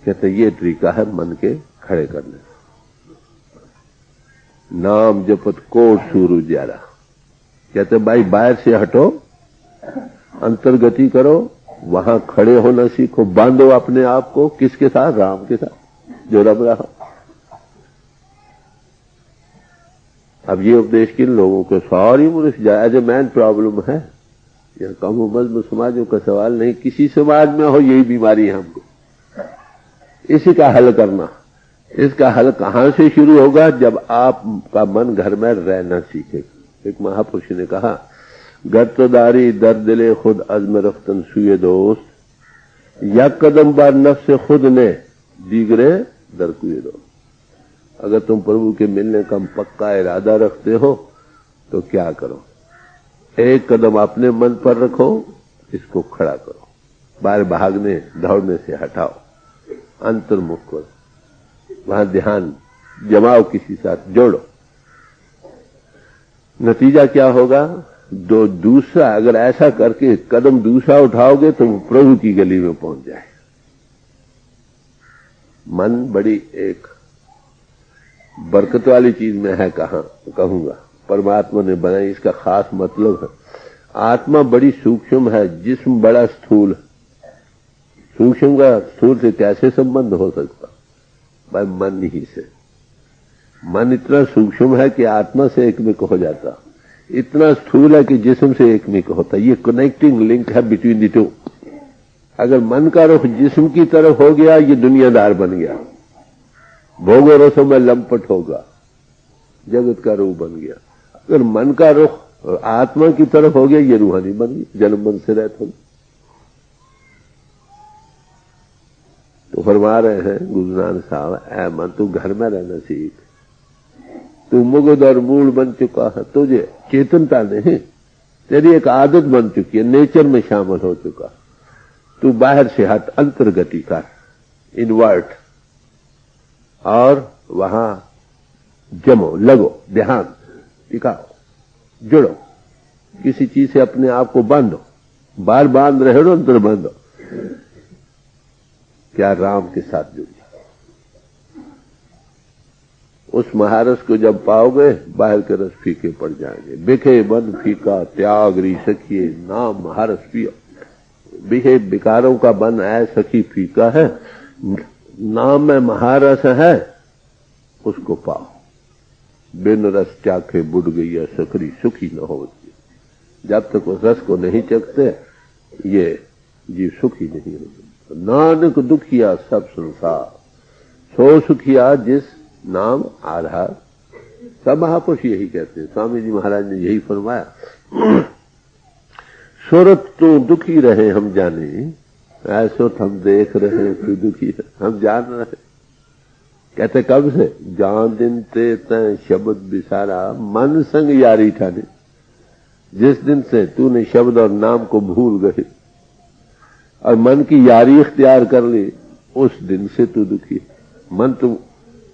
कहते ये तरीका है मन के खड़े करने। नाम जपत कोट सूर उजारा। कहते भाई बाहर से हटो, अंतर्गति करो, वहां खड़े होना सीखो, बांधो अपने आप को किसके साथ? राम के साथ जो रम रहा। अब ये उपदेश किन लोगों को सारी मुझे एज ए मैन प्रॉब्लम है। यह कम उम्र समाजों का सवाल नहीं, किसी समाज में हो यही बीमारी है हमको, इसी का हल करना। इसका हल कहां से शुरू होगा? जब आपका मन घर में रहना सीखे। एक महापुरुष ने कहा, गर्तदारी दर दिले खुद अज़्म रफ्तन सुए दोस्त, या कदम बार नफ्स से खुद ने दीगरे दर कुए दोस्त। अगर तुम प्रभु के मिलने का पक्का इरादा रखते हो तो क्या करो? एक कदम अपने मन पर रखो, इसको खड़ा करो, बाहर भागने दौड़ने से हटाओ, अंतर्मुख करो, वहां ध्यान जमाओ, किसी साथ जोड़ो। नतीजा क्या होगा? दूसरा अगर ऐसा करके कदम दूसरा उठाओगे तो वो प्रभु की गली में पहुंच जाए। मन बड़ी एक बरकत वाली चीज में है, कहूंगा परमात्मा ने बनाई, इसका खास मतलब है। आत्मा बड़ी सूक्ष्म है, जिस्म बड़ा स्थूल है। सूक्ष्म का स्थूल से कैसे संबंध हो सकता? भाई मन ही से। मन इतना सूक्ष्म है कि आत्मा से एकमिक हो जाता, इतना स्थूल है कि जिस्म से एकमिक होता। ये कनेक्टिंग लिंक है बिटवीन द टू। अगर मन का रुख जिस्म की तरफ हो गया, ये दुनियादार बन गया, भोगो रसों में लंपट होगा, जगत का रूप बन गया। अगर मन का रुख आत्मा की तरफ हो गया, ये रूहानी बन गई, जन्म मन से रहते हो। तो फरमा रहे हैं गुरु नानक साहब, ऐ मन तू घर में रहना सीख, तू मुगद और मूल बन चुका है, तुझे चेतनता नहीं, तेरी एक आदत बन चुकी है, नेचर में शामिल हो चुका। तू बाहर से हट, अंतर्गति कर, इनवर्ट, और वहां जमो, लगो, ध्यान टिकाओ, जुड़ो, किसी चीज से अपने आप को बांधो, बार बांध रहे हो अंतर बांधो। क्या राम के साथ जुड़िए। उस महारस को जब पाओगे, बाहर के रस फीके पड़ जाएंगे। बिखे बन फीका त्याग री सखिए, नाम महारस पियो। बिखे विकारों का बन ऐ सखी फीका है, नाम में महारस है, उसको पाओ। बिन रस चाखे बुढ़ गई है सकरी, सुखी न होती। जब तक उस रस को नहीं चखते, ये जीव सुखी नहीं होते। नानक दुखिया सब संसार, सो सुखिया जिस नाम आधार। सब महापुरुष यही कहते हैं, स्वामी जी महाराज ने यही फरमाया। सूरत तू दुखी रहे हम जाने, ऐसो हम देख रहे तू दुखी है, हम जान रहे। कहते कब से? जान दिन ते तय शब्द बिसारा, मन संग यारी ठाने। जिस दिन से तूने शब्द और नाम को भूल गए और मन की यारी इख्तियार कर ली, उस दिन से तू दुखी। मन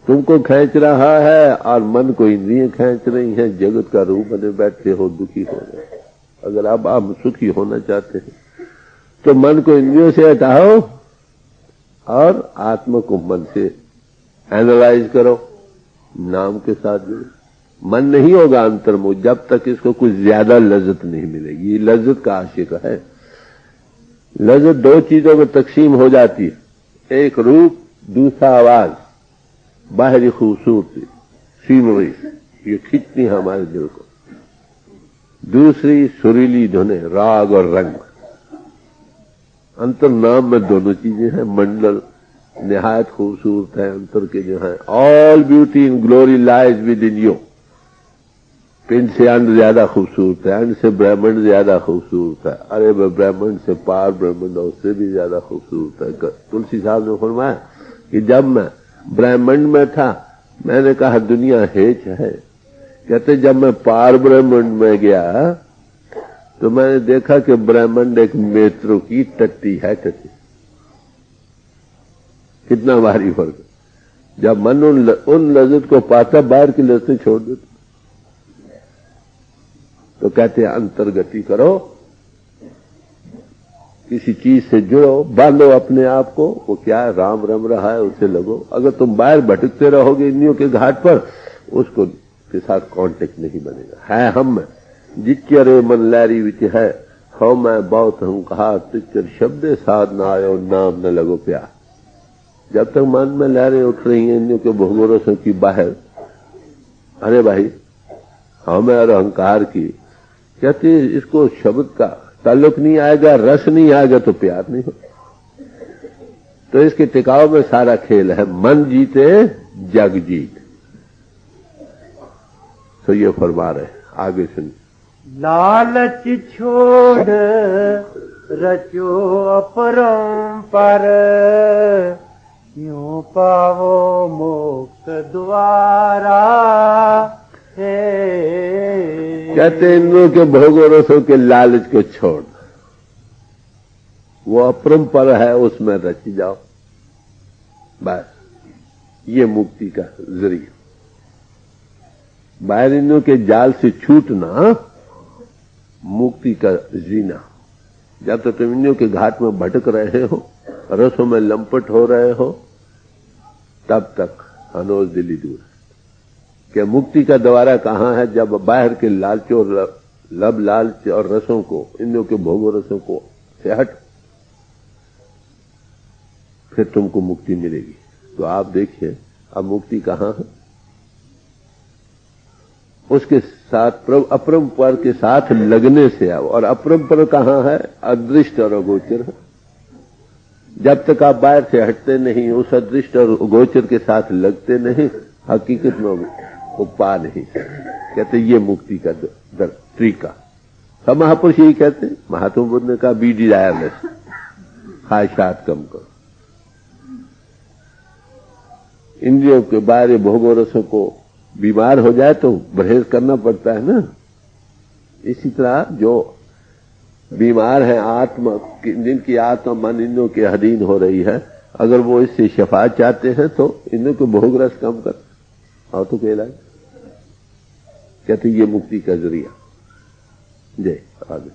तुमको खींच रहा है और मन को इंद्रियां खींच रही हैं, जगत का रूप बने बैठे हो, दुखी हो गए। अगर अब आप सुखी होना चाहते हैं तो मन को इंद्रियों से हटाओ और आत्मा को मन से एनालाइज करो, नाम के साथ जुड़ो। मन नहीं होगा अंतर्मुख जब तक इसको कुछ ज्यादा लज्जत नहीं मिलेगी। ये लज्जत का आशिक है। लज्जत दो चीजों में तकसीम हो जाती है, एक रूप, दूसरा आवाज, बाहरी खूबसूरती, सीनरी, ये खींचती है हमारे दिल को। दूसरी सुरीली धुनें, राग और रंग। अंतर नाम में दोनों चीजें हैं। मंडल निहायत खूबसूरत है, अंतर के जो है, all beauty in glory lies with in you. पिंड से अंड ज्यादा खूबसूरत है, अंड से ब्रह्मांड ज्यादा खूबसूरत है। अरे ब्रह्मांड से पार ब्रह्मांड उससे भी ज्यादा खूबसूरत है। तुलसी साहब ने फरमाया कि जब मैं ब्रह्मांड में था, मैंने कहा दुनिया हेच है। कहते जब मैं पार ब्रह्मांड में गया तो मैंने देखा कि ब्रह्मांड एक मेट्रो की टट्टी है, टट्टी। कितना भारी फर्क है। जब मन उन लज्जत को पाता, बाहर की लज्जतें छोड़ देता। तो कहते हैं अंतर्गति करो, किसी चीज से जुड़ो, बांधो अपने आप को। वो क्या है? राम रम रहा है, उससे लगो। अगर तुम बाहर भटकते रहोगे इंद्रियों के घाट पर, उसको के साथ कांटेक्ट नहीं बनेगा। है हम जिक्र मन लहरी विच है, हो मैं बहुत अहंकार तिक्र शब्द साध ना आयो नाम न लगो प्यार। जब तक मन में लहरें उठ रही हैं इन्हीं के भोगोरसों की बाहर, अरे भाई हमें और अहंकार की, कहते इसको शब्द का ताल्लुक नहीं आएगा, रस नहीं आएगा तो प्यार नहीं हो। तो इसके टिकाव में सारा खेल है, मन जीते जग जीत। तो ये फरमा रहे, आगे सुनिए। लालच छोड़ रचो अपरंपर, यूं पावो मोक्ष द्वारा है। कहते इन के भोगोरसों के लालच को छोड़, वो अपरंपर है उसमें रच जाओ, बस ये मुक्ति का जरिया। बाहर इन्हों के जाल से छूटना मुक्ति का जीना। जब तक तुम इन्हों के घाट में भटक रहे हो, रसों में लंपट हो रहे हो, तब तक अनोज दिली दूर है। क्या मुक्ति का द्वारा कहाँ है? जब बाहर के लालचों लब लालच और रसों को, इन्हों के भोगों रसों को से हट, फिर तुमको मुक्ति मिलेगी। तो आप देखिए अब मुक्ति कहाँ है? उसके साथ अपरंपर के साथ लगने से आओ। और अपरंपर कहाँ है? अदृष्ट और अगोचर है। जब तक आप बाहर से हटते नहीं, उस अदृष्ट और गोचर के साथ लगते नहीं, हकीकत में वो पा नहीं। कहते ये मुक्ति का तरीका। सब महापुरुष यही कहते हैं। महात्मा बुद्ध ने कहा बी डिजायरलेस, ख्वाहिशात कम करो। इंद्रियों के बाहर भोगों रसों को बीमार हो जाए तो परहेज करना पड़ता है ना। इसी तरह जो बीमार है आत्मा, जिनकी आत्मा मन इंद्रियों के अधीन हो रही है, अगर वो इससे शफा चाहते हैं तो इंद्रियों के भोग रस कम कर, और तो कोई इलाज। कहते ये मुक्ति का जरिया। जय आगे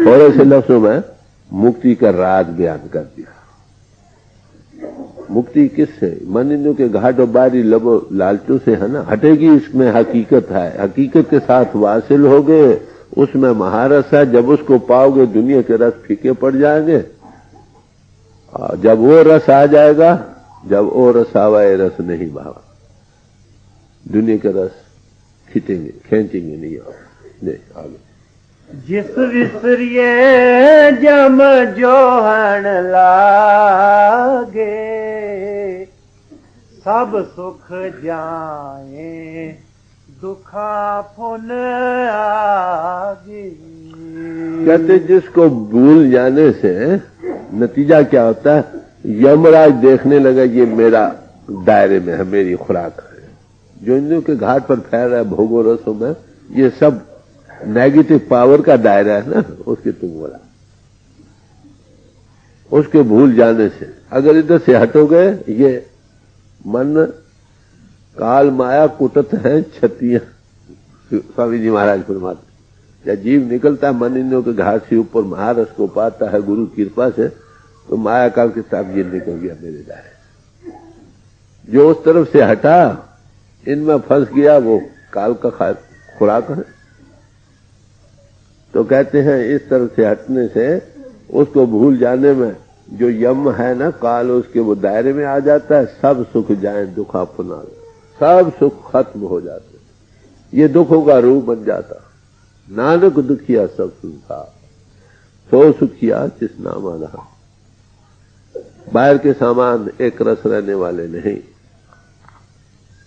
थोड़े से लफ्जों में मुक्ति का राज बयान कर दिया। मुक्ति किससे? मन इंद्रियों के घाट और बारी लबो लालचों से है ना, हटेगी। इसमें हकीकत है, हकीकत के साथ वासिल हो गए, उसमें महारस है। जब उसको पाओगे दुनिया के रस फीके पड़ जाएंगे। जब वो रस आ जाएगा, जब वो रस आवाए रस नहीं भावा, दुनिया के रस खींचेंगे नहीं। आगे जिस विसरिए जम जोहन लागे, सब सुख जाए दुखा फुन आगे। कहते जिसको भूल जाने से नतीजा क्या होता है? यमराज देखने लगा ये मेरा दायरे में है, मेरी खुराक है। जो इंद्रियों के घाट पर फैल रहा है भोगों रसों में, ये सब नेगेटिव पावर का दायरा है ना, उसके तुम बोला। उसके भूल जाने से अगर इधर से हटोगे, ये मन काल माया कुटत है छतियां, स्वामी जी महाराज फरमाते। जब जीव निकलता है मन इंद्रियों के घाट से ऊपर, महारस को पाता है गुरु की कृपा से, तो माया काल के साथ ये निकल गया मेरे दायरे। जो उस तरफ से हटा, इनमें फंस गया, वो काल का खुराक है। तो कहते हैं इस तरफ से हटने से, उसको भूल जाने में जो यम है ना काल, उसके वो दायरे में आ जाता है। सब सुख जाए दुखा फुना, सब सुख खत्म हो जाते, ये दुखों का रूप बन जाता। नानक दुखिया सब सुखा, सो सुखिया जिस नाम आधा। बाहर के सामान एक रस रहने वाले नहीं,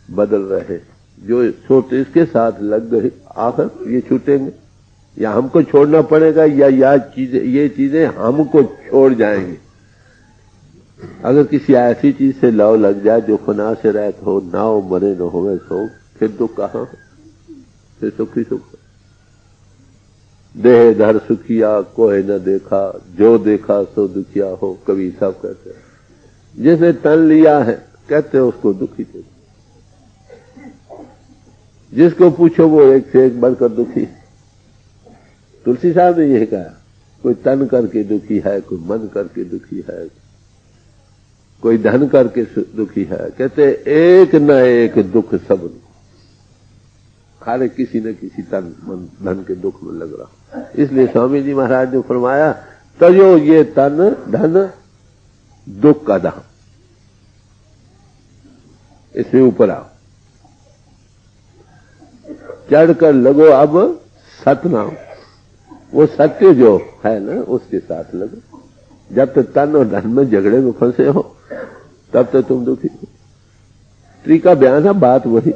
बदल रहे। जो छोटे इसके साथ लग गए, आखिर ये छूटेंगे, या हमको छोड़ना पड़ेगा, या ये चीजें हमको छोड़ जाएंगी। अगर किसी ऐसी चीज से लव लग जाए जो फना से रहत हो, ना हो मरे न होवे सो, फिर दुख कहां? फिर सुखी सुख। देह धर सुखिया कोई न देखा, जो देखा सो दुखिया हो, कवि साहब कहते हैं। जिसने तन लिया है कहते हैं उसको दुखी थे। जिसको पूछो वो एक से एक बढ़कर दुखी। तुलसी साहब ने यही कहा, कोई तन करके दुखी है, कोई मन करके दुखी है, कोई धन करके दुखी है। कहते एक न एक दुख सब। खाले किसी न किसी तन मन धन के दुख में लग रहा। इसलिए स्वामी जी महाराज ने फरमाया, तजो ये तन धन दुख का धाम, इसमें ऊपर आओ, चढ़कर लगो अब सतनाम। वो सत्य जो है ना उसके साथ लगो। जब तक तन और धन में झगड़े में फंसे हो तब तक तुम दुखी हो। स्त्री का बयान है, बात वही।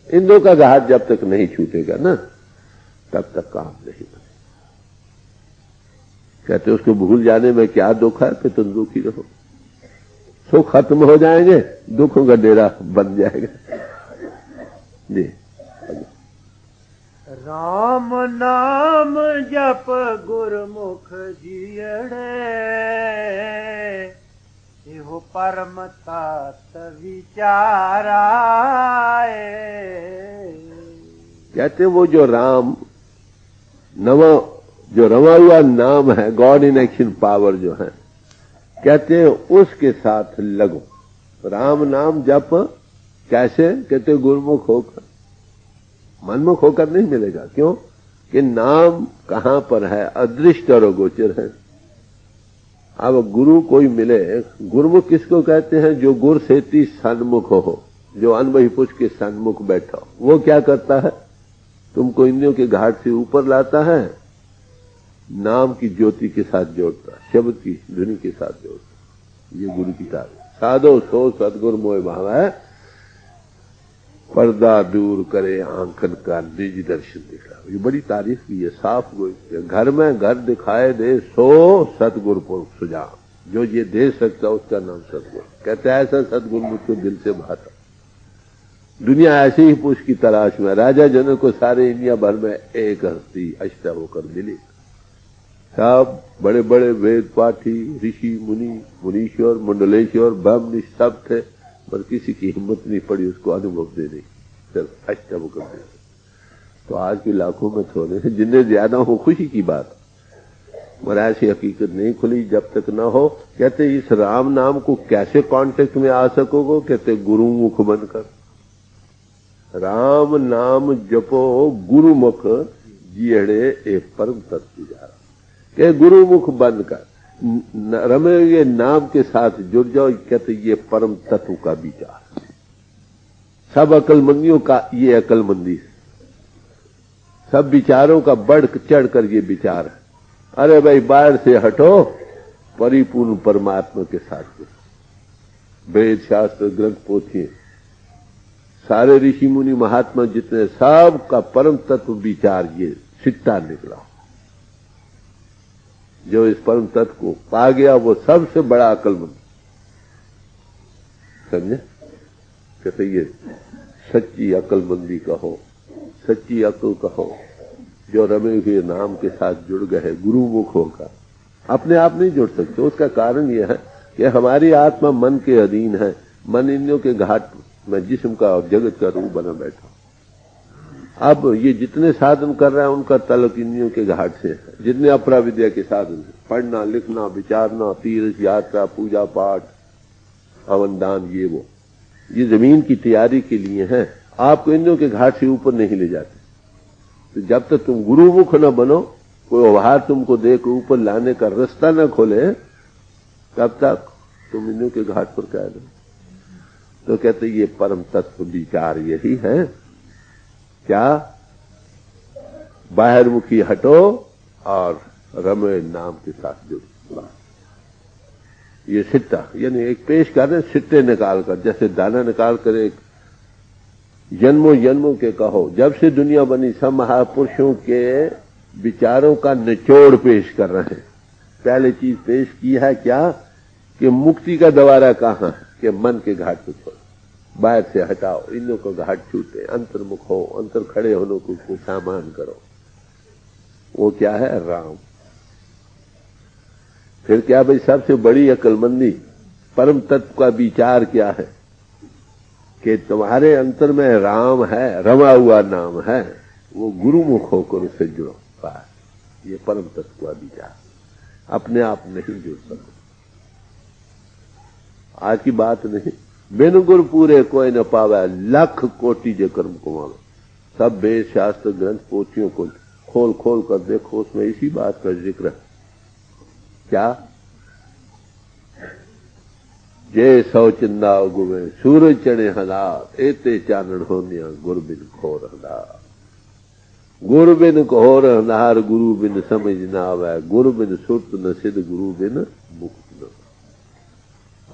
इन दो का घाट जब तक नहीं छूटेगा ना तब तक काम नहीं बने। कहते उसको भूल जाने में क्या दुख है कि तुम दुखी रहो। सुख खत्म हो जाएंगे, दुखों का डेरा बन जाएगा। जी राम नाम जप गुरमुख जियड़े, एहो परम तात विचाराए। कहते वो जो राम नवा जो रमा हुआ नाम है, गॉड इन एक्शन पावर जो है, कहते हैं उसके साथ लगो। राम नाम जप कैसे? कहते गुरुमुख होकर, मनमुख होकर नहीं मिलेगा। क्यों? कि नाम कहां पर है? अदृष्ट और अगोचर है। अब गुरु कोई मिले, गुरुमुख किसको कहते हैं? जो गुर सेती सन्मुख हो, जो अनुभवी पुरुष के सन्मुख बैठा हो। वो क्या करता है? तुमको इंद्रियों के घाट से ऊपर लाता है, नाम की ज्योति के साथ जोड़ता है, शब्द की ध्वनि के साथ जोड़ता है। ये गुरु की तारीफ। साधो सो सदगुरु मोह भाव है, पर्दा दूर करे आंखन का निज दर्शन दिखा। ये बड़ी तारीफ की है, साफ गोई। घर में घर दिखाए दे सो सतगुरु पुरुष सुझाव, जो ये दे सकता उसका नाम सतगुरु। कहते हैं ऐसा सतगुरु मुझको दिल से भाता। दुनिया ऐसे ही पुरुष की तलाश में। राजा जनक को सारे इंडिया भर में एक हस्ती अष्टा होकर मिली। सब बड़े बड़े वेद पाठी, ऋषि मुनि, मुनीश्वर, मंडलेश्वर, ब्रह्म सब थे, पर किसी की हिम्मत नहीं पड़ी उसको अनुभव देने की। सिर्फ अष्टम कर दे। तो आज के लाखों में थोड़े हैं, जिन्हें ज्यादा हो खुशी की बात, मगर ऐसी हकीकत नहीं खुली जब तक न हो। कहते इस राम नाम को कैसे कांटेक्ट में आ सकोगे? कहते गुरुमुख बनकर राम नाम जपो गुरुमुख जियड़े ए परम तत्व जा। के गुरुमुख बनकर रमे ये नाम के साथ जुड़ जाओ। कहते ये परम तत्व का विचार। सब अकलमंदियों का ये अकलमंदी, सब विचारों का बढ़ चढ़ कर ये विचार है। अरे भाई बाहर से हटो, परिपूर्ण परमात्मा के साथ जुड़ो। वेद शास्त्र ग्रंथ पोथिए, सारे ऋषि मुनि महात्मा जितने, सब का परम तत्व विचार ये सिट्टा निकला। जो इस परम तत्व को पा गया वो सबसे बड़ा अकलमंद। समझे? कहते ये सच्ची अकलमंदी कहो, सच्ची अकल कहो, जो रमे हुए नाम के साथ जुड़ गए गुरुमुख होकर। अपने आप नहीं जुड़ सकते। उसका कारण यह है कि हमारी आत्मा मन के अधीन है। मन इंद्रियों के घाट में जिस्म का और जगत का रूप बना बैठा। अब ये जितने साधन कर रहे हैं उनका तलक इंद्रियों के घाट से है। जितने अपरा विद्या के साधन, पढ़ना, लिखना, विचारना, तीर्थ यात्रा, पूजा पाठ, हवन दान, ये जमीन की तैयारी के लिए है। आपको इंद्रियों के घाट से ऊपर नहीं ले जाते। तो जब तक तुम गुरुमुख न बनो, कोई व्यवहार तुमको देकर ऊपर लाने का रास्ता न खोले, तब तक तुम इंद्रियों के घाट पर कह दो। तो कहते ये परम तत्व विचार यही है। क्या? बाहरमुखी हटो और रमे नाम के साथ जुड़ो। ये सिट्टा, यानी एक पेश कर रहे सिट्टे निकाल कर, जैसे दाना निकाल कर एक जन्मों जन्मों के कहो। जब से दुनिया बनी सब महापुरुषों के विचारों का निचोड़ पेश कर रहे हैं। पहले चीज पेश की है क्या? कि मुक्ति का द्वारा कहां है? कि मन के घाट पर छोड़ो, बाहर से हटाओ, इंद्रियों को घाट छूटे, अंतर्मुख हो, अंतर खड़े होने को सामान करो। वो क्या है? राम। फिर क्या भाई? सबसे बड़ी अकलमंदी परम तत्व का विचार क्या है? कि तुम्हारे अंतर में राम है, रमा हुआ नाम है, वो गुरुमुख होकर उससे जुड़ो। बस ये परम तत्व का विचार। अपने आप नहीं जुड़ सकते। आज की बात नहीं। बिन गुर पूरे कोई न पावे, लख कोटि जो कर्म कमावे। सब वेद शास्त्र ग्रंथ पोथियों को खोल खोल कर देखो, उसमें इसी बात का जिक्र है। क्या? जय सौ चिंदा गुवे सूरज चढ़े हनार, एते चानण होनिया गुर बिन खोर हनार। गुरु बिन घोर हनार, गुरु बिन समझ न आवे, गुरु बिन सुरत न सिद्ध, गुरु बिन मुक्त न।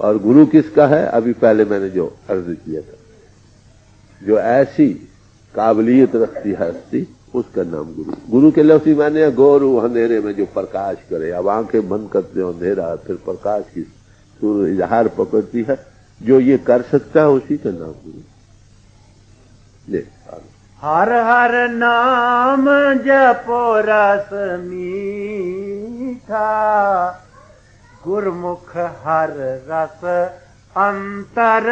और गुरु किसका है? अभी पहले मैंने जो अर्ज किया था, जो ऐसी काबिलियत रखती है हस्ती, उसका नाम गुरु। गुरु के लफ्ज़ी माने गोरु अंधेरे में जो प्रकाश करे। अब आंखें बंद करते हो अंधेरा, फिर प्रकाश की सूर्य इजहार पकड़ती है, जो ये कर सकता है उसी का नाम गुरु। ले हर हर नाम जपो रस मीठा, गुरमुख हर रस अंतर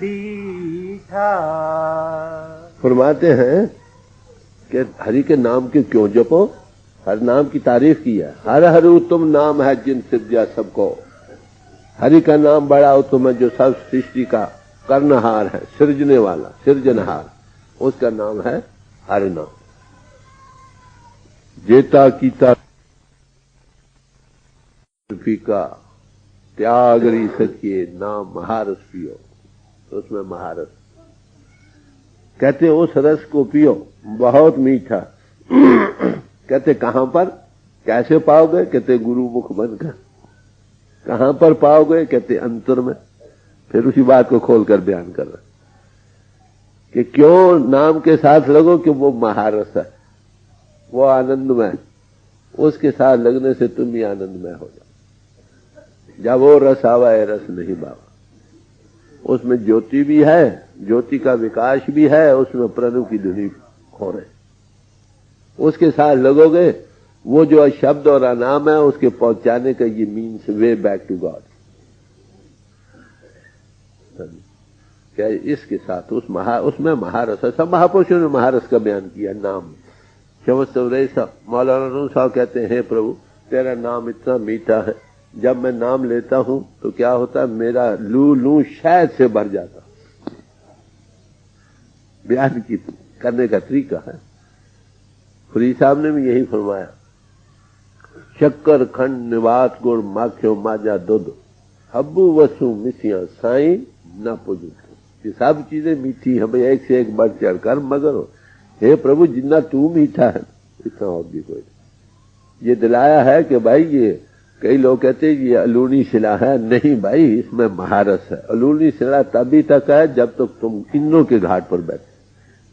डीठा। फरमाते हैं कि हरि के नाम के क्यों जपो? हर नाम की तारीफ की है। हर हर उत्तम नाम है जिन सिद्धिया सबको। हरि का नाम बड़ा उत्तम है जो सब सृष्टि का करनहार है, सृजने वाला, सृजनहार, उसका नाम है हरि नाम। जेता कीता का त्याग री सकिए, नाम महारस पियो। तो उसमें महारस कहते उस रस को पियो, बहुत मीठा। कहते कहां पर, कैसे पाओगे? कहते गुरु मुख बनकर। कहां पर पाओगे? कहते अंतर में। फिर उसी बात को खोलकर बयान कर रहे कि क्यों नाम के साथ लगो, कि वो महारस है, वो आनंदमय, उसके साथ लगने से तुम भी आनंदमय हो जाओ। जब वो रस आवा है, रस नहीं बावा, उसमें ज्योति भी है, ज्योति का विकास भी है, उसमें प्रणव की धुनी हो रहे, उसके साथ लगोगे, वो जो शब्द और अनाम है उसके पहुंचाने का ये means way back to God. क्या इसके साथ उसमें महारस है। सब महापुरुषों ने महारस का बयान किया। नाम शवस्तव मौलाना रूम साहब कहते हैं, हे प्रभु तेरा नाम इतना मीठा है, जब मैं नाम लेता हूं तो क्या होता है, मेरा लू शायद से भर जाता। बयान की करने का तरीका है। फुरी साहब ने भी यही फरमाया, शक्कर खंड निवात गुड़ माखियो माजा दूध, हब्बू वसु मिसिया साई न पुजू। ये सब चीजें मीठी है भाई, एक से एक बढ़ चढ़ कर, मगर हे प्रभु जितना तू मीठा है इतना और भी कोई। ये दिलाया है कि भाई ये कई लोग कहते हैं ये अलूनी शिला है, नहीं भाई इसमें महारस है। अलूनी शिला तभी तक है जब तक तुम इन्नों के घाट पर बैठे।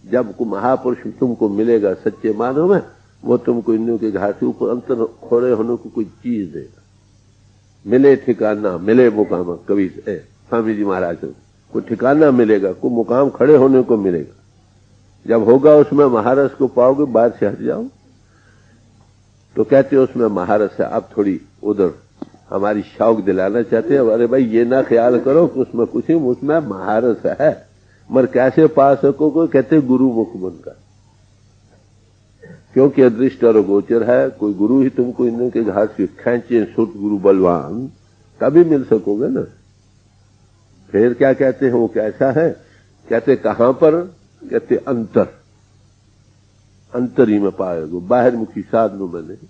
जब महापुरुष तुमको मिलेगा सच्चे मानव में, वो तुमको इन्नों के घाट से ऊपर अंतर खोड़े होने को कोई चीज देगा। मिले ठिकाना मिले मुकाम, कवि स्वामी जी महाराज को ठिकाना मिलेगा, को मुकाम खड़े होने को मिलेगा। जब होगा उसमें महारस को पाओगे, बाहर से हट जाओ। तो कहते हो उसमें महारस है। अब थोड़ी उधर हमारी शौक दिलाना चाहते हैं, अरे भाई ये ना ख्याल करो कि उसमें कुछ ही, उसमें महारस है, मगर कैसे पा सकोगे? कहते गुरु मुख बनकर, क्योंकि अदृष्ट और गोचर है। कोई गुरु ही तुमको इन्हीं के घाट से खेचे, सुत गुरु बलवान, तभी मिल सकोगे ना। फिर क्या कहते हैं, वो कैसा है? कहते कहां पर? कहते अंतर, अंतर ही में पाएगो, बाहर मुखी साधनों में नहीं।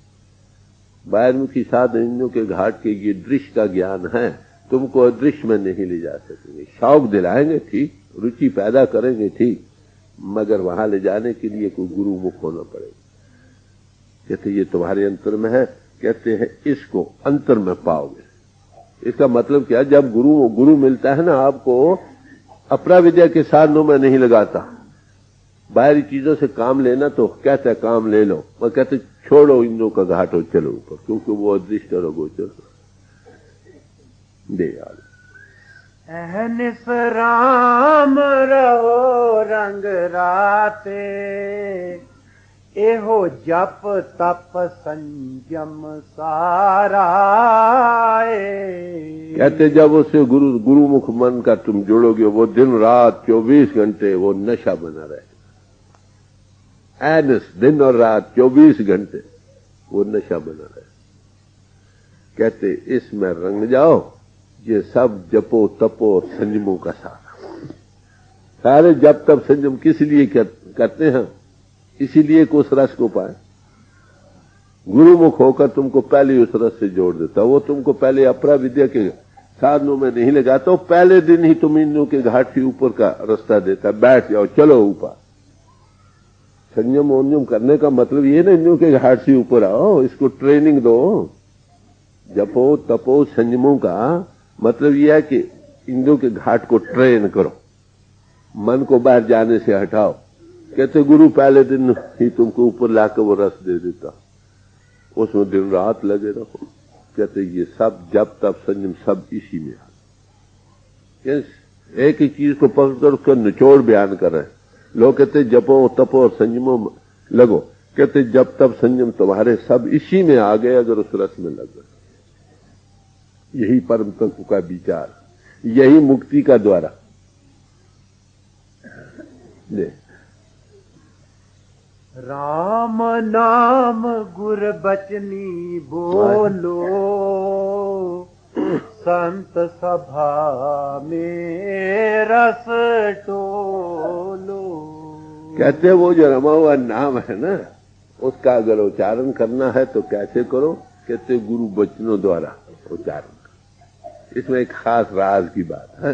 बाहर मुखी साधन इन्हों के घाट के ये दृश्य का ज्ञान है, तुमको अदृश्य में नहीं ले जा सकेंगे। शौक दिलाएंगे ठीक, रुचि पैदा करेंगे ठीक, मगर वहां ले जाने के लिए कोई गुरु मुख होना पड़ेगा। कहते ये तुम्हारे अंतर में है। कहते हैं इसको अंतर में पाओगे। इसका मतलब क्या? जब गुरु मिलता है ना आपको, अपरा विद्या के साधनों में नहीं लगाता, बाहरी चीजों से काम लेना, तो कहते है काम ले लो, और कहते छोड़ो इंद्रों का घाट और चलो ऊपर, क्योंकि वो अदृष्ट और गोचर दे यार। अहनिस राम रहो रंग राते, एहो जप तप संयम सारा। कहते जब उसे गुरु मुख मन का तुम जोड़ोगे, वो दिन रात 24 घंटे वो नशा बना रहे। एनस दिन और रात 24 घंटे वो नशा बना रहे। कहते इसमें रंग जाओ, ये सब जपो तपो संयमों का सारा। सारे जप तप संयम किस लिए करते हैं? इसीलिए कि उस रस को पाए। गुरुमुख होकर तुमको पहले उस रस से जोड़ देता, वो तुमको पहले अपरा विद्या के साधनों में नहीं लगाता, पहले दिन ही तुम इंद्रियों के घाट के ऊपर का रास्ता देता, बैठ जाओ चलो ऊपर। संयम उन्यम करने का मतलब ये ना इंद्रियों के घाट से ऊपर आओ, इसको ट्रेनिंग दो। जपो तपो संयमों का मतलब यह है कि इंद्रियों के घाट को ट्रेन करो, मन को बाहर जाने से हटाओ। कहते गुरु पहले दिन ही तुमको ऊपर लाकर वो रस दे देता, उसमें दिन रात लगे रहो। कहते ये सब जब तब संयम सब इसी में है। एक ही चीज को पकड़कर उसका निचोड़ बयान कर रहे हैं। लोग कहते जपो तपो और संयमों लगो, कहते जब तब संयम तुम्हारे सब इसी में आ गए अगर उस रस में लग गए। यही परम तत्व का विचार, यही मुक्ति का द्वारा। राम नाम गुर बचनी बोलो, संत सभा में रस टोलो। कहते वो जो रमा हुआ नाम है ना, उसका अगर उच्चारण करना है तो कैसे करो? कहते गुरु बचनों द्वारा उच्चारण करो। इसमें एक खास राज की बात है।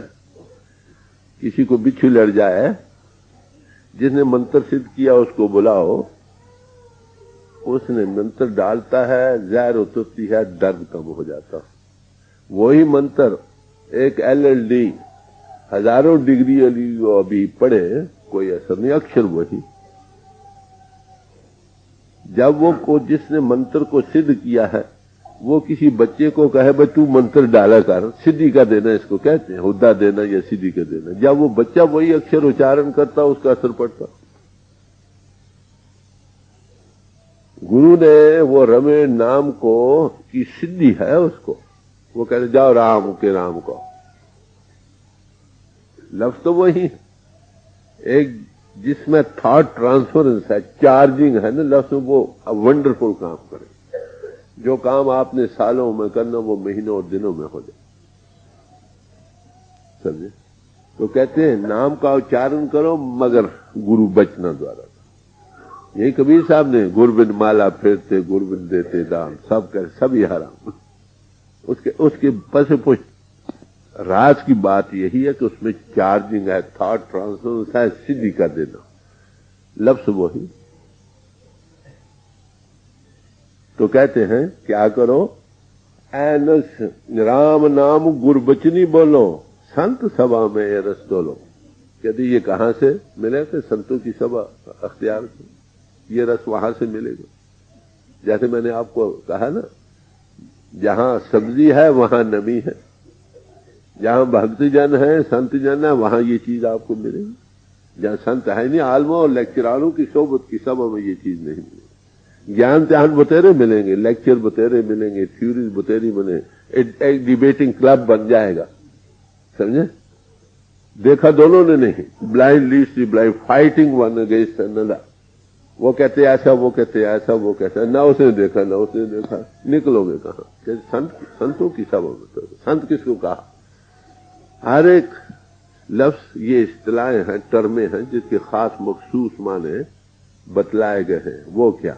किसी को बिच्छू लड़ जाए, जिसने मंत्र सिद्ध किया उसको बुलाओ, उसने मंत्र डालता है, जहर उतरती है, दर्द कम हो जाता। वही मंत्र एक LLD 1000 डिग्री अभी पढ़े, कोई असर नहीं, अक्षर वही। जब वो को जिसने मंत्र को सिद्ध किया है वो किसी बच्चे को कहे भाई तू मंत्र डाला कर, सिद्धि का देना इसको कहते हैं, हुद्दा देना या सिद्धि का देना। जब वो बच्चा वही अक्षर उच्चारण करता उसका असर पड़ता। गुरु ने वो रमे नाम को की सिद्धि है उसको, वो कहते जाओ राम के नाम को। लफ्ज तो वही एक जिसमें थॉट ट्रांसफरेंस है, चार्जिंग है ना लफ्ज में, वो वंडरफुल काम करे। जो काम आपने सालों में करना वो महीनों और दिनों में हो जाए। समझे? तो कहते हैं नाम का उच्चारण करो मगर गुरु बचना द्वारा। यही कबीर साहब ने गुरबिन माला फेरते गुरबिन देते दाम, सब कर सब ही हराम। उसके पस पुष्ट राज की बात यही है कि उसमें चार्जिंग है, थॉट ट्रांसफर है, सिद्धि कर देना। लफ्ज वही। तो कहते हैं क्या करो? ऐनस राम नाम गुरबचनी बोलो, संत सभा में ये रस डोलो। कहते ये कहां से मिले थे? संतों की सभा अख्तियार से। ये रस वहां से मिलेगा। जैसे मैंने आपको कहा ना, जहां सब्जी है वहां नमी है, जहां भक्ति जन है, संत जन है, वहां ये चीज आपको मिलेगी। जहां संत है नहीं, आलमों और लेक्चरारों की सोबत की सभा में ये चीज नहीं मिलेगी। ज्ञान त्यान बतेरे मिलेंगे, लेक्चर बतेरे मिलेंगे, थ्योरीज बतेरी बने, एक डिबेटिंग क्लब बन जाएगा। समझे? देखा दोनों ने नहीं, blind leads the blind, fighting one against another. वो कहते ऐसा, वो कहते ऐसा, वो कहते ना उसने देखा ना उसने देखा, निकलोगे कहां? संतों की सभा में। संत किसको कहा? हर एक लफ्ज ये इस्तिलाहें हैं, टर्में हैं जिसके खास मखसूस माने बतलाए गए हैं। वो क्या?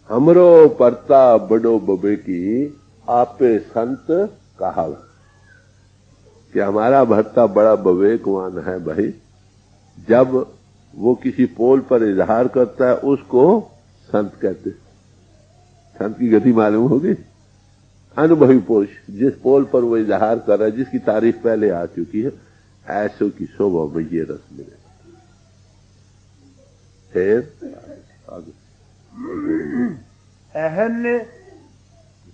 हमरो परता बड़ो बबे की आपे संत कहा, कि हमारा भरता बड़ा विवेकवान है भाई। जब वो किसी पोल पर इजहार करता है उसको संत कहते। संत की गति मालूम होगी? अनुभवी पुरुष, जिस पोल पर वो इजहार कर रहा है, जिसकी तारीफ पहले आ चुकी है, ऐसों की शोभा में ये रस मिले। फिर अहन